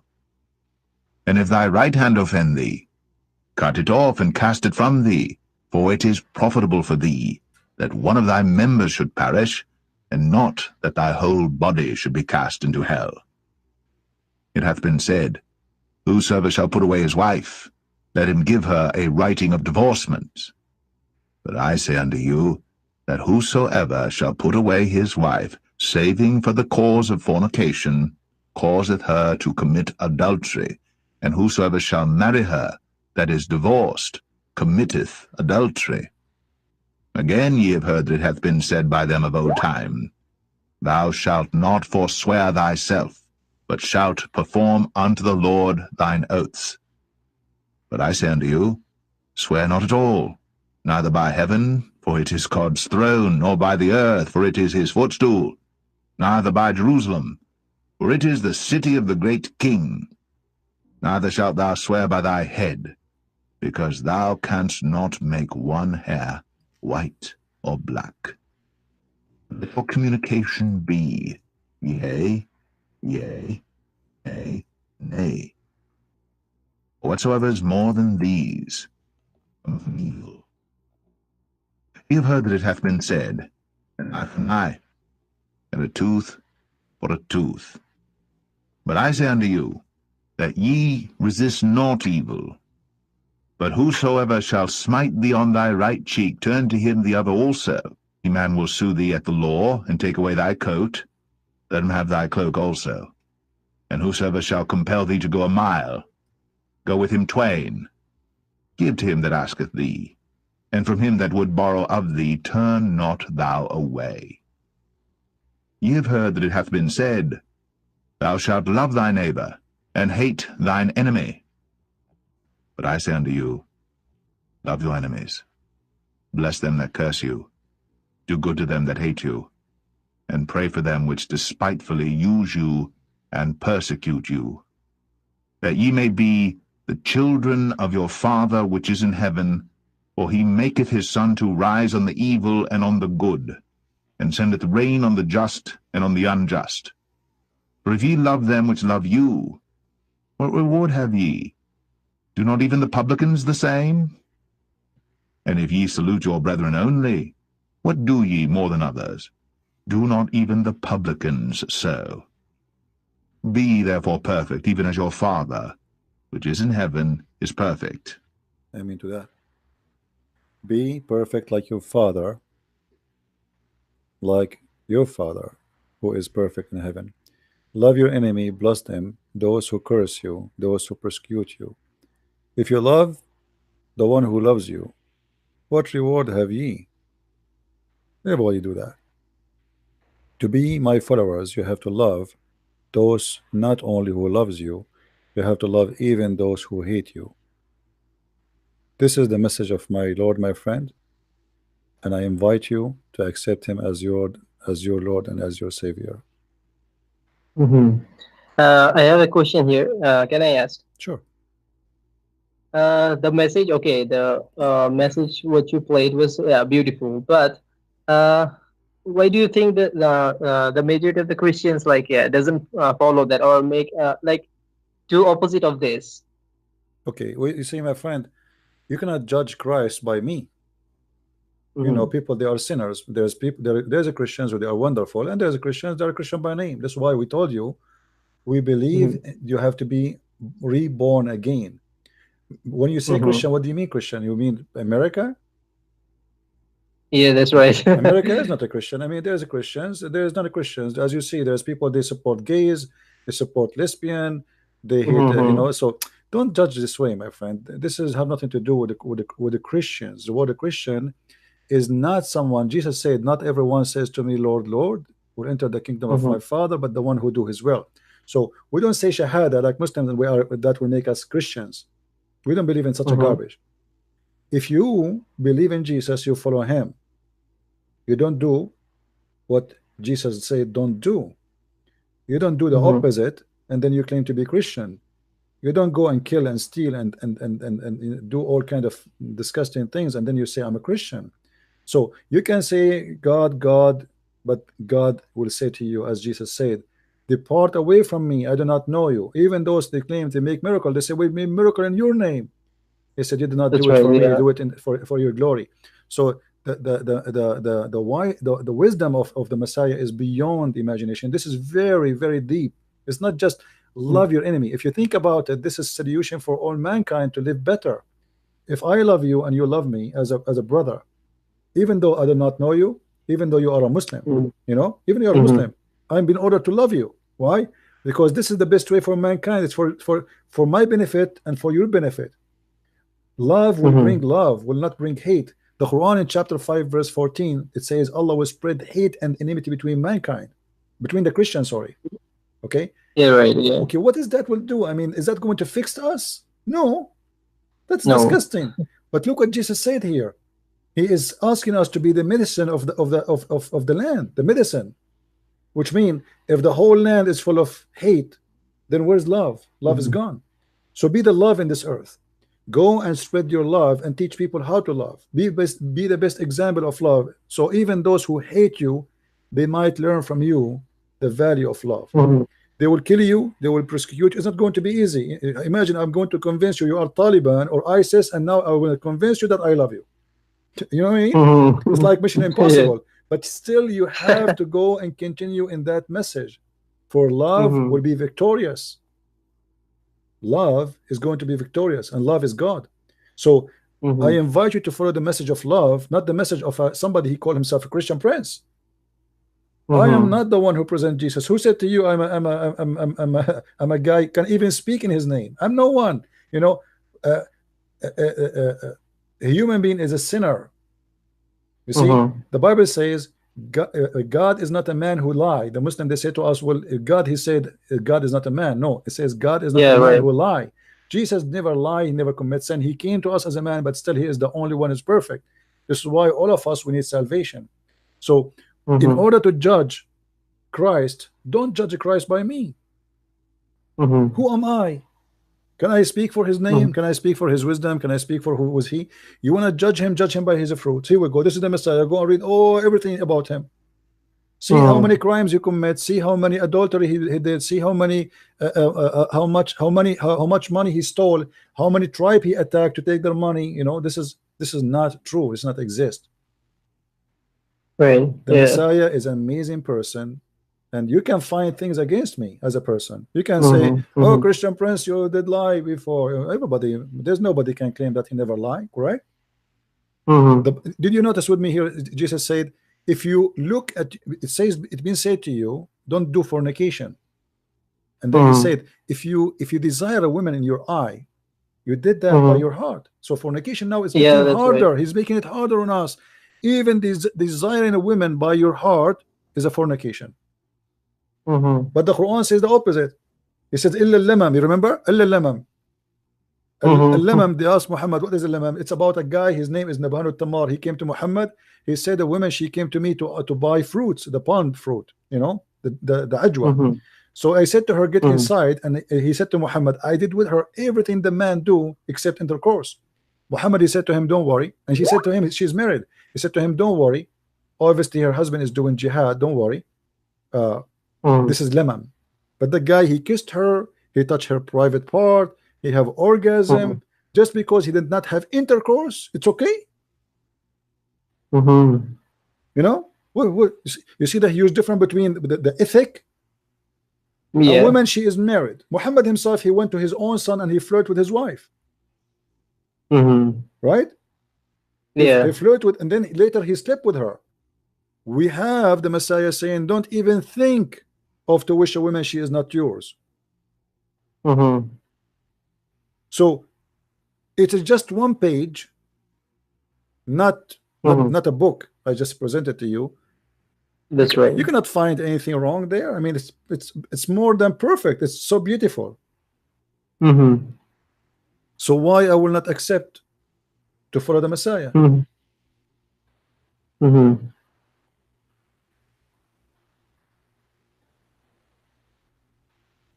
And if thy right hand offend thee, cut it off and cast it from thee, for it is profitable for thee that one of thy members should perish, and not that thy whole body should be cast into hell. It hath been said, Whosoever shall put away his wife, let him give her a writing of divorcement. But I say unto you, that whosoever shall put away his wife, saving for the cause of fornication, causeth her to commit adultery, and whosoever shall marry her that is divorced, committeth adultery. Again ye have heard that it hath been said by them of old time, Thou shalt not forswear thyself, but shalt perform unto the Lord thine oaths. But I say unto you, swear not at all, neither by heaven, for it is God's throne, nor by the earth, for it is his footstool, neither by Jerusalem, for it is the city of the great King. Neither shalt thou swear by thy head, because thou canst not make one hair white or black. Let your communication be yea, yea, nay, nay. Whatsoever is more than these, comes from evil. Ye have heard that it hath been said, An eye for an eye, and a tooth for a tooth. But I say unto you, that ye resist not evil, but whosoever shall smite thee on thy right cheek, turn to him the other also. Any man will sue thee at the law, and take away thy coat, let him have thy cloak also. And whosoever shall compel thee to go a mile, go with him twain. Give to him that asketh thee, and from him that would borrow of thee turn not thou away. Ye have heard that it hath been said, Thou shalt love thy neighbor, and hate thine enemy. But I say unto you, love your enemies, bless them that curse you, do good to them that hate you, and pray for them which despitefully use you and persecute you, that ye may be the children of your Father which is in heaven, for he maketh his sun to rise on the evil and on the good, and sendeth rain on the just and on the unjust. For if ye love them which love you, what reward have ye? Do not even the publicans the same? And if ye salute your brethren only, what do ye more than others? Do not even the publicans so? Be ye therefore perfect, even as your Father, which is in heaven, is perfect. Amen to that. Be perfect like your Father, who is perfect in heaven. Love your enemy, bless them, those who curse you, those who persecute you. If you love the one who loves you, what reward have ye? Everybody do that. To be my followers, you have to love those not only who loves you, you have to love even those who hate you. This is the message of my Lord, my friend, and I invite you to accept him as your Lord and as your Savior. I have a question here. Can I ask? Sure. The message, okay, the message what you played was beautiful, but why do you think that the majority of the Christians doesn't follow that or make like do opposite of this? Okay, well, you see, my friend, you cannot judge Christ by me. You know, people, they are sinners. There's people, there's a Christians who they are wonderful, and there's a Christians that are Christian by name. That's why we told you, we believe you have to be reborn again. When you say Christian, what do you mean Christian? You mean America? Yeah, that's right. America is not a Christian. I mean, there's a Christians, there's not a Christians. As you see, there's people, they support gays, they support lesbian, they hate, you know. So don't judge this way, my friend. This is have nothing to do with the Christians. The word Christian is not someone. Jesus said, "Not everyone says to me, Lord, Lord, will enter the kingdom of my Father, but the one who do His will." So we don't say Shahada like Muslims, and that will make us Christians. We don't believe in such a garbage. If you believe in Jesus, you follow him. You don't do what Jesus said don't do. You don't do the opposite, and then you claim to be Christian. You don't go and kill and steal and do all kind of disgusting things, and then you say I'm a Christian. So you can say God, God, but God will say to you, as Jesus said, Depart away from me, I do not know you. Even those they claim they make miracle, they say we made miracle in your name. He said, you did not That's do it right. for me, you Yeah. do it for your glory. So the wisdom of the Messiah is beyond imagination. This is very, very deep. It's not just love your enemy. If you think about it, this is solution for all mankind to live better. If I love you and you love me as a brother, even though I do not know you, even though you are a Muslim, Mm-hmm. even you are a Muslim, I'm being ordered to love you. Why? Because this is the best way for mankind. It's for my benefit and for your benefit. Love will bring love, will not bring hate. The Quran in chapter 5 verse 14, it says Allah will spread hate and enmity between mankind, between the Christians, sorry. Okay. Yeah. Right. Yeah. Okay, what is that will do? I mean, is that going to fix us? No, that's No. disgusting. But look what Jesus said here. He is asking us to be the medicine of the land, the medicine, which means if the whole land is full of hate, then where's love? Love is gone. So be the love in this earth. Go and spread your love and teach people how to love. Be the best example of love. So even those who hate you, they might learn from you the value of love. They will kill you, they will persecute you. It's not going to be easy. Imagine I'm going to convince you are Taliban or ISIS, and now I will convince you that I love you. You know what I mean? It's like Mission Impossible. But still you have to go and continue in that message. For love will be victorious. Love is going to be victorious, and love is God. So I invite you to follow the message of love, not the message of somebody he called himself a Christian prince. I am not the one who presents Jesus. Who said to you I'm a guy can even speak in his name? I'm no one. A human being is a sinner. You see, the Bible says God is not a man who lie. The Muslim, they say to us, well, God, he said God is not a man. No, it says God is not a man who lie. Jesus never lie, he never commits sin. He came to us as a man, but still he is the only one who's perfect. This is why all of us, we need salvation. So in order to judge Christ, don't judge Christ by me. Who am I? Can I speak for his name? Can I speak for his wisdom? Can I speak for who was he? You want to judge him by his fruits. Here we go. This is the Messiah. Go and read everything about him. See how many crimes he commit. See how many adultery he did. See how many how much money he stole. How many tribe he attacked to take their money. This is not true. It's not exist. Right. The Messiah is an amazing person. And you can find things against me as a person. You can say, oh, Christian Prince, you did lie before. Everybody, there's nobody can claim that he never lied, right? Did you notice with me here, Jesus said, if you look at, it says, it's been said to you, don't do fornication. And then he said, if you desire a woman in your eye, you did that by your heart. So fornication now is making it harder. Right. He's making it harder on us. Even desiring a woman by your heart is a fornication. But the Quran says the opposite. He says illa al-lamam. You remember? Illa al-lamam. Al-lamam, they asked Muhammad, what is al-lamam? It's about a guy, his name is Nabhan al-Tamar. He came to Muhammad. He said a woman, she came to me to buy fruits, the pond fruit, the ajwa. So I said to her, get inside. And he said to Muhammad, I did with her everything the man do except intercourse. Muhammad, he said to him, don't worry. And she said to him, she's married. He said to him, don't worry. Obviously her husband is doing jihad, don't worry. This is lemam. But the guy, he kissed her, he touched her private part, he have orgasm. Just because he did not have intercourse, it's okay. You see the huge difference between the ethic. A woman, she is married. Muhammad himself, he went to his own son and he flirted with his wife. Right? He flirted with, and then later he slept with her. We have the Messiah saying, don't even think of to wish a woman she is not yours. So it is just one page, not a book I just presented to you. That's right. You cannot find anything wrong there. I mean, it's more than perfect. It's so beautiful. So why I will not accept to follow the Messiah?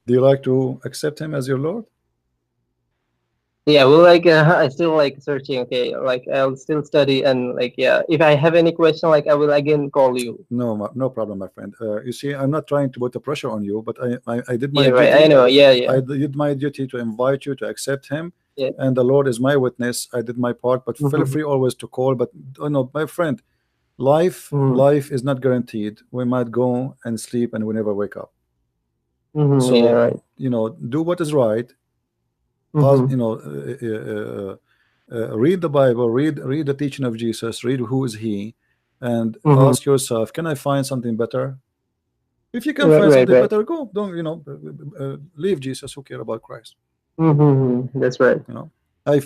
Do you like to accept him as your Lord? Yeah, well, like I still like searching. Okay, like I'll still study, and like yeah, if I have any question, like I will again call you. No, no problem, my friend. You see, I'm not trying to put the pressure on you, but I did Yeah, my right. I duty. know. Yeah, I yeah, did my duty to invite you to accept him, yeah. and the Lord is my witness. I did my part, but feel Mm-hmm. free always to call. But no, my friend, life is not guaranteed. We might go and sleep, and we never wake up. Mm-hmm. Yeah, So right. do what is right. As Mm-hmm. read the Bible, read the teaching of Jesus, read who is he, and Mm-hmm. ask yourself, can I find something better? If you can Right, find right, something right. better, go. Don't leave Jesus. Who care about Christ? Mm-hmm. That's right.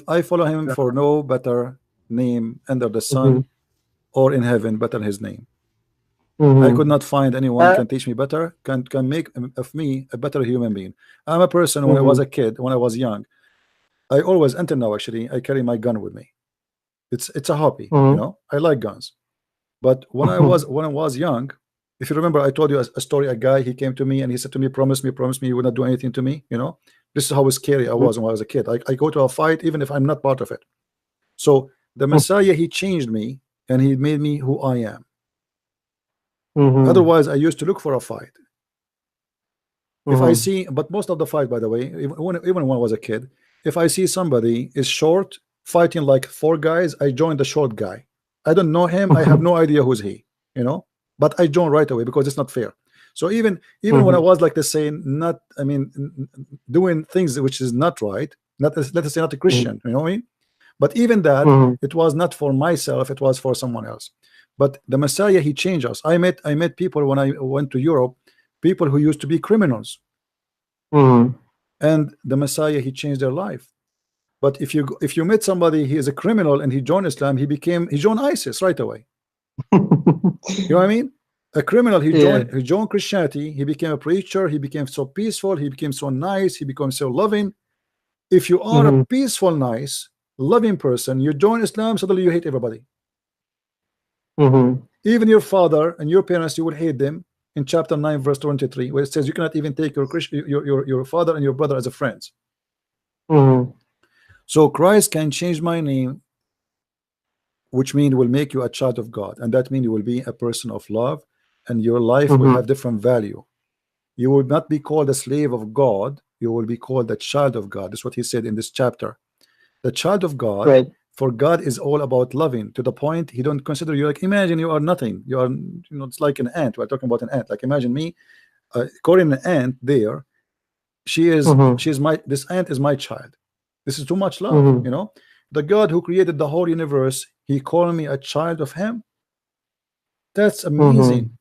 I follow him for no better name under the Mm-hmm. sun or in heaven better his name. I could Mm-hmm. not find anyone can teach me better, can make of me a better human being. I'm a person. When I was Mm-hmm. a kid, when I was young, I always, until now actually, I carry my gun with me. It's a hobby, Mm-hmm. I like guns. But when I was young, if you remember, I told you a story. A guy, he came to me and he said to me, promise me you will not do anything to me. This is how scary I was when I was a kid. I go to a fight even if I'm not part of it. So the Messiah, he changed me and he made me who I am. Mm-hmm. Otherwise, I used to look for a fight. If I Mm-hmm. see, but most of the fight, by the way, even when I was a kid, if I see somebody is short fighting like four guys, I join the short guy. I don't know him. I have no idea who's he, but I join right away because it's not fair. So even when I Mm-hmm. was like this saying not, I mean, doing things which is not right, not let us say not a Christian, you know what I mean? But even that, Mm-hmm. it was not for myself, it was for someone else. But the Messiah, he changed us. I met people when I went to Europe, people who used to be criminals, Mm-hmm. and the Messiah, he changed their life. But if you met somebody, he is a criminal and he joined Islam, he joined ISIS right away. You know what I mean? A criminal, he Yeah. joined Christianity, he became a preacher, he became so peaceful, he became so nice, he became so loving. If you are a Mm-hmm. peaceful, nice, loving person, you join Islam, suddenly you hate everybody. Mm-hmm. Even your father and your parents, you will hate them. In chapter 9 verse 23, where it says you cannot even take your father and your brother as a friends. Mm-hmm. So Christ can change my name, which means will make you a child of God, and that means you will be a person of love, and your life will Mm-hmm. have different value. You will not be called a slave of God, you will be called a child of God. That's what he said in this chapter. The child of God, Right. for God is all about loving, to the point he don't consider you, like, imagine you are nothing, you are, it's like an ant. We're talking about an ant. Like, imagine me calling an ant there. Mm-hmm. This ant is my child. This is too much love. Mm-hmm. The God who created the whole universe, he called me a child of him. That's Mm-hmm. amazing.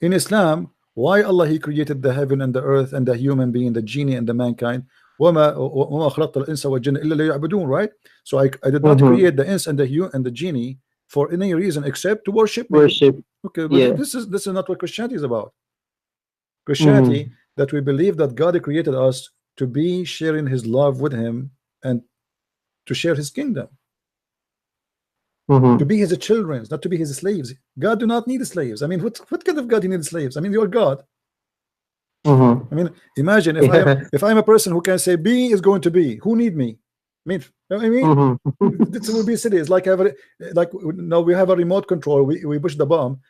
In Islam, why Allah, he created the heaven and the earth and the human being, the genie and the mankind. وَمَا خَلَقْتَ الْإِنسَ وَالْجِنَّ إِلَّا لِيَعْبُدُونَ, right? So I did not Mm-hmm. create the ins and the genie for any reason except to worship me. Worship. Okay, but Yeah. this is not what Christianity is about. Mm-hmm. Christianity, that we believe that God created us to be sharing his love with him and to share his kingdom, to Mm-hmm. be his children, not to be his slaves. God do not need slaves. I mean, what kind of God he needs slaves? I mean, you're God. Mm-hmm. I mean, imagine if I am Yeah. if I'm a person who can say B is going to be. Who need me? I mean, you know what I mean, Mm-hmm. this will be silly. It's like like now we have a remote control. We push the bomb.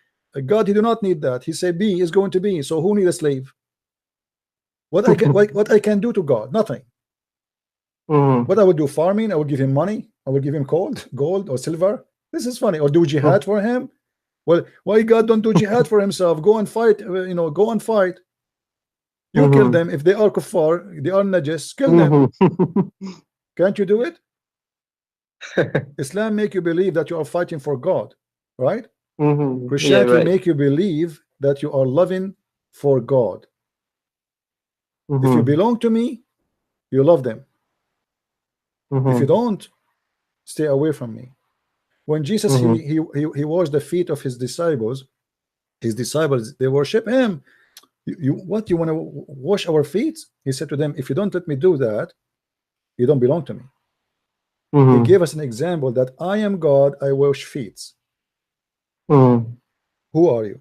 God, he do not need that. He say B is going to be. So who need a slave? What I can do to God? Nothing. Mm-hmm. What I would do? Farming. I would give him money. I would give him gold or silver. This is funny. Or do jihad for him? Well, why God don't do jihad for himself? Go and fight. Go and fight. You kill Mm-hmm. them if they are kuffar, they are najis. Kill them. Mm-hmm. Can't you do it? Islam make you believe that you are fighting for God, right? Mm-hmm. Yeah, Christianity right. make you believe that you are loving for God. If you Mm-hmm. belong to me, you love them. If you Mm-hmm. don't, stay away from me. When Jesus Mm-hmm. he washed the feet of his disciples, they worship him. You want to wash our feet? He said to them, if you don't let me do that, you don't belong to me. He Mm-hmm. gave us an example that I am God, I wash feet. Mm-hmm. Who are you?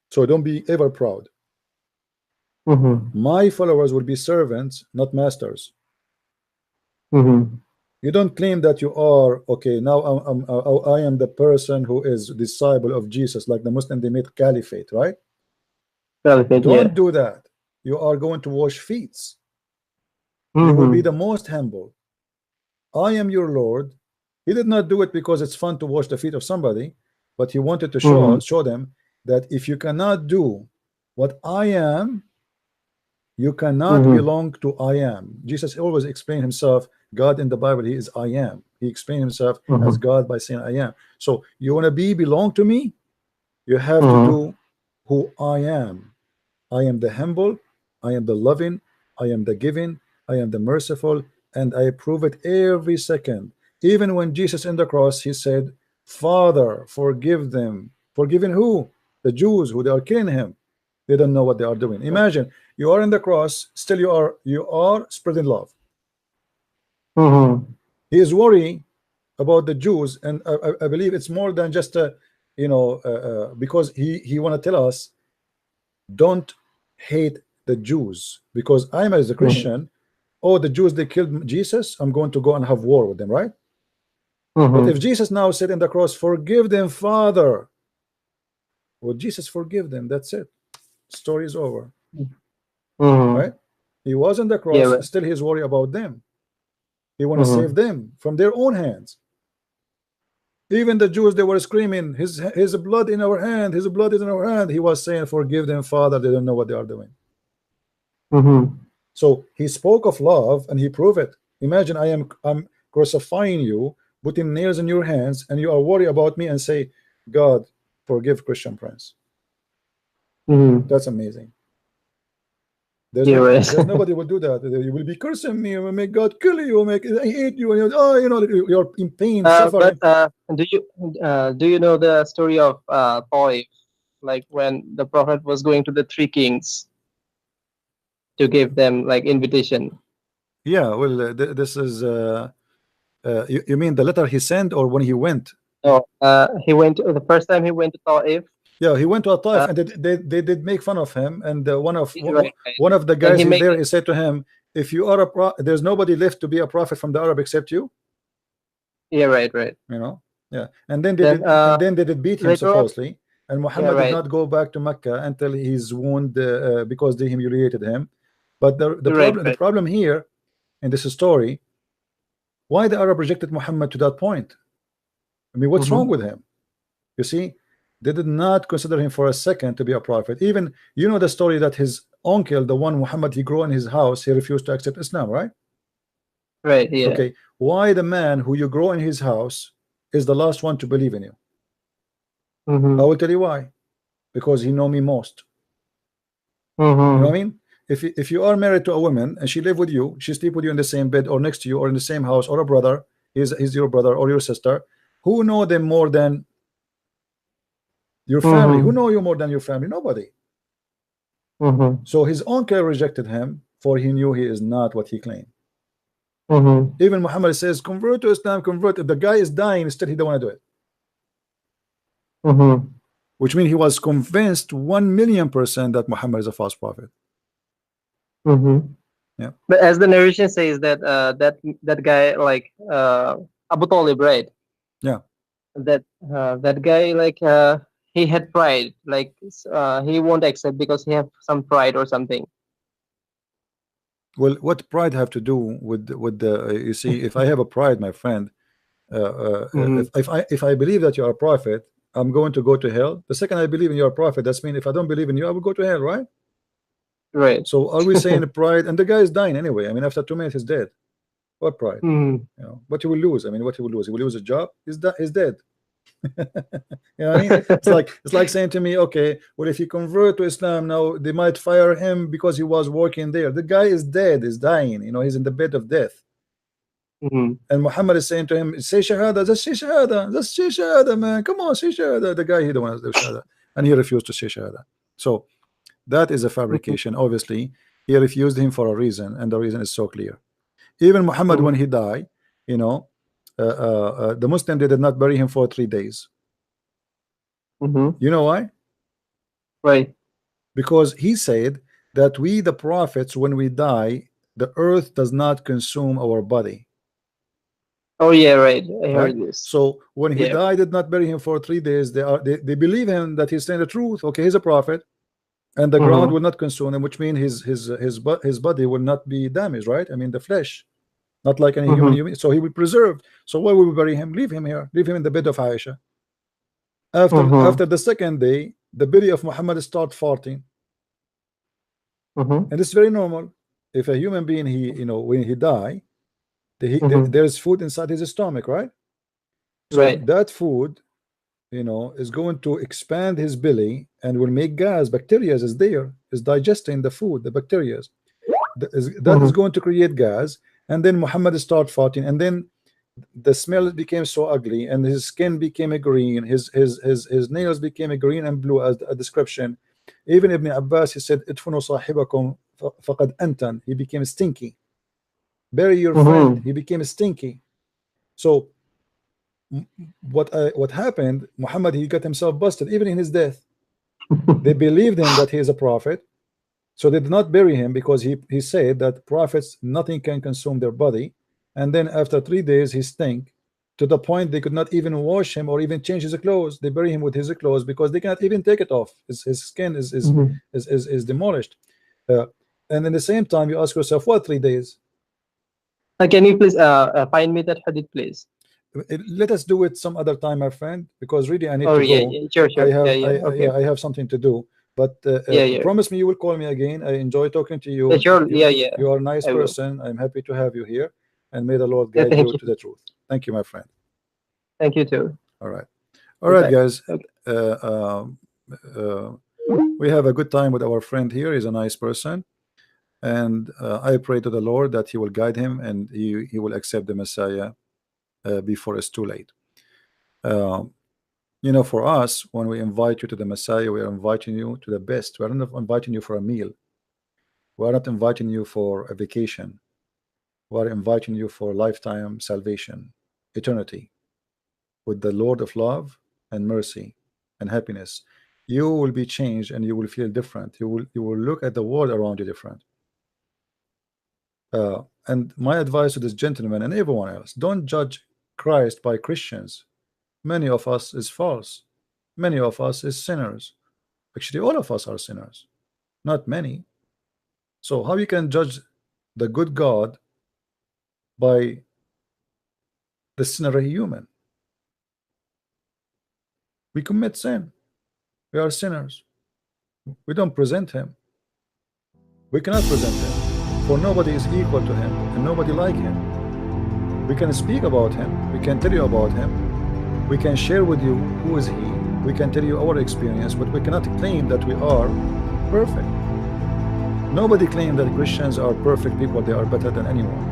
So don't be ever proud. Mm-hmm. My followers will be servants, not masters. Mm-hmm. You don't claim that you are okay. Now I am the person who is disciple of Jesus, like the Muslim they made caliphate, right? Caliphate, yeah. Don't do that. You are going to wash feet. You will be Mm-hmm. the most humble. I am your Lord. He did not do it because it's fun to wash the feet of somebody, but he wanted to Mm-hmm. show them that if you cannot do what I am, you cannot Mm-hmm. belong to I am. Jesus always explained himself, God in the Bible, he is I am. He explained himself as Mm-hmm. God by saying I am. So you want to belong to me, you have to Mm-hmm. do who I am. I am the humble, I am the loving, I am the giving, I am the merciful, and I prove it every second. Even when Jesus in the cross, he said, Father, forgive them. Forgiving who? The Jews who they are killing him. They don't know what they are doing. Imagine you are in the cross, still you are spreading love. Mm-hmm. He is worried about the Jews, and I believe it's more than just a, because he want to tell us don't hate the Jews, because I'm as a Christian, oh, the Jews they killed Jesus, I'm going to go and have war with them, right? But if Mm-hmm. Jesus now said in the cross, forgive them, Father, well, Jesus forgive them, that's it, story is over, Mm-hmm. right? He was on the Yeah, cross, right. still he's worried about them. He want to save Mm-hmm. them from their own hands. Even the Jews, they were screaming, his blood in our hand, his blood is in our hand. He was saying, forgive them, Father, they don't know what they are doing. Mm-hmm. So he spoke of love and he proved it. Imagine I'm crucifying you, putting nails in your hands, and you are worried about me and say, God, forgive Christian Prince. Mm-hmm. That's amazing. There's Yeah, no right. there's nobody will do that. You will be cursing me, will make God kill you, make I hate you, and you're in pain, But suffering. do you know the story of Taif, like when the Prophet was going to the three kings to give them like invitation? Yeah, well, this is you mean the letter he sent or when he went? No, he went the first time he went to Taif. Yeah, he went to a Taif Uh, and they did make fun of him. And right, right. one of the Then guys he is make there. He said to him, "If you are there's nobody left to be a prophet from the Arab except you." yeah, right, right. You know, yeah. And then Then they did beat him later on, supposedly. And yeah, Muhammad did right, not go back to Mecca until his wound because they humiliated him. But right, the right. problem here in this story, why the Arab rejected Muhammad to that point? I mean, what's wrong Mm-hmm. with him? You see, they did not consider him for a second to be a prophet. Even the story that his uncle, the one Muhammad he grew in his house, he refused to accept Islam, right? Right, yeah. Okay, why the man who you grow in his house is the last one to believe in you? I Mm-hmm. will tell you why. Because he know me most. You know what Mm-hmm. I mean? If you are married to a woman and she live with you, she sleep with you in the same bed or next to you or in the same house, or a brother, he's your brother or your sister, who know them more than your family? Who Mm-hmm. know you more than your family? Nobody. Mm-hmm. So his uncle rejected him, for he knew he is not what he claimed. Mm-hmm. Even Muhammad says, convert to Islam, convert. If the guy is dying, still he don't want to do it. Mm-hmm. Which means he was convinced 1,000,000% that Muhammad is a false prophet. Mm-hmm. Yeah. But as the narration says that that guy like Abu Talib, right? Yeah. That guy like he had pride, like he won't accept because he have some pride or something. Well, what pride have to do with the you see, if I have a pride, my friend, Mm-hmm. if I believe that you are a prophet, I'm going to go to hell. The second I believe in you are a prophet, that's mean if I don't believe in you, I will go to hell, right? Right. So are we saying pride? And the guy is dying anyway. I mean, after 2 minutes, he's dead. What pride? Mm-hmm. What he will lose? I mean, what he will lose? He will lose a job. He's dead. You know what I mean? It's like saying to me, okay, well, if he convert to Islam now, they might fire him because he was working there. The guy is dead, is dying. He's in the bed of death. Mm-hmm. And Muhammad is saying to him, say shahada, just say shahada, just say shahada, man. Come on, say shahada. The guy, he don't want to do shahada. And he refused to say shahada. So that is a fabrication. Obviously, he refused him for a reason, and the reason is so clear. Even Muhammad, when he died, the Muslim, they did not bury him for 3 days. Mm-hmm. You know why? Right. Because he said that we, the prophets, when we die, the earth does not consume our body. Oh yeah, right. I heard right? this. So when he Yeah. died, did not bury him for 3 days. They believe him that he's saying the truth. Okay, he's a prophet, and the ground will not consume him, which means his body will not be damaged, right? I mean the flesh, not like any human. So he will preserve. So why would we bury him? Leave him here. Leave him in the bed of Aisha. After the second day, the belly of Muhammad start farting, and it's very normal. If a human being, when he die, there's food inside his stomach, right? So Right. that food, is going to expand his belly and will make gas. Bacteria is there, is digesting the food, the bacteria. That is going to create gas, and then Muhammad start farting, and then the smell became so ugly, and his skin became a green, his nails became a green and blue, as a description. Even Ibn Abbas, he said, "Idfunu sahibakum faqad antan." He became stinky. Bury your friend. He became stinky. So what happened? Muhammad, he got himself busted even in his death. They believed him that he is a prophet, so they did not bury him, because he said that prophets, nothing can consume their body. And then after 3 days he stink to the point they could not even wash him or even change his clothes. They bury him with his clothes because they cannot even take it off. His skin is demolished. And in the same time, you ask yourself, what 3 days? Can you please find me that hadith, please? Let us do it some other time, my friend, because really I need Oh to yeah, go. yeah, sure, sure. Okay. I have something to do. But Yeah. promise me you will call me again. I enjoy talking to you. Yeah, sure. Yeah. You are a nice I will. person. I'm happy to have you here, and may the Lord Yeah, guide thank you you. to the truth. Thank you, my friend. Thank you too. All right, Bye. guys. Okay. We have a good time with our friend here. He's a nice person, and I pray to the Lord that He will guide him and he will accept the Messiah before it's too late. For us, when we invite you to the Messiah, we are inviting you to the best. We are not inviting you for a meal. We are not inviting you for a vacation. We are inviting you for lifetime salvation, eternity, with the Lord of love and mercy and happiness. You will be changed and you will feel different. You will look at the world around you different. And my advice to this gentleman and everyone else: don't judge Christ by Christians. Many of us is false. Many of us is sinners. Actually, all of us are sinners, not many. So how you can judge the good God by the sinner human? We commit sin. We are sinners. We don't present him. We cannot present him, for nobody is equal to him and nobody like him. We can speak about him. We can tell you about him. We can share with you who is he. We can tell you our experience, but we cannot claim that we are perfect. Nobody claims that Christians are perfect people. They are better than anyone.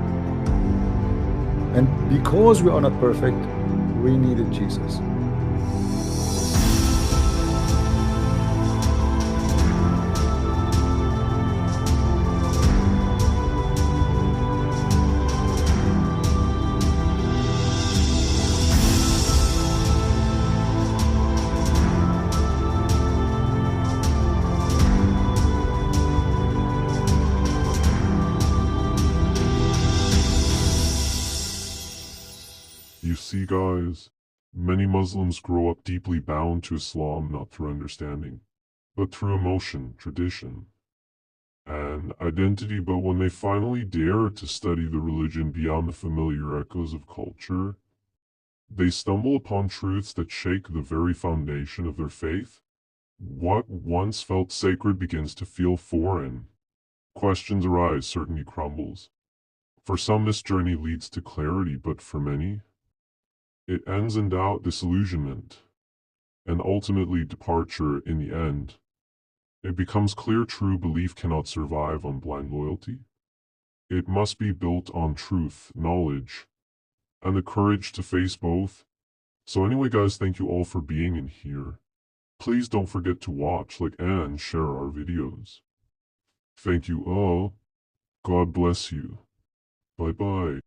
And because we are not perfect, we needed Jesus. You see, guys, many Muslims grow up deeply bound to Islam not through understanding, but through emotion, tradition, and identity. But when they finally dare to study the religion beyond the familiar echoes of culture, they stumble upon truths that shake the very foundation of their faith. What once felt sacred begins to feel foreign. Questions arise, certainty crumbles. For some, this journey leads to clarity, but for many, it ends in doubt, disillusionment, and ultimately departure. In the end, it becomes clear true belief cannot survive on blind loyalty. It must be built on truth, knowledge, and the courage to face both. So anyway, guys, thank you all for being in here. Please don't forget to watch, like, and share our videos. Thank you all. God bless you. Bye-bye.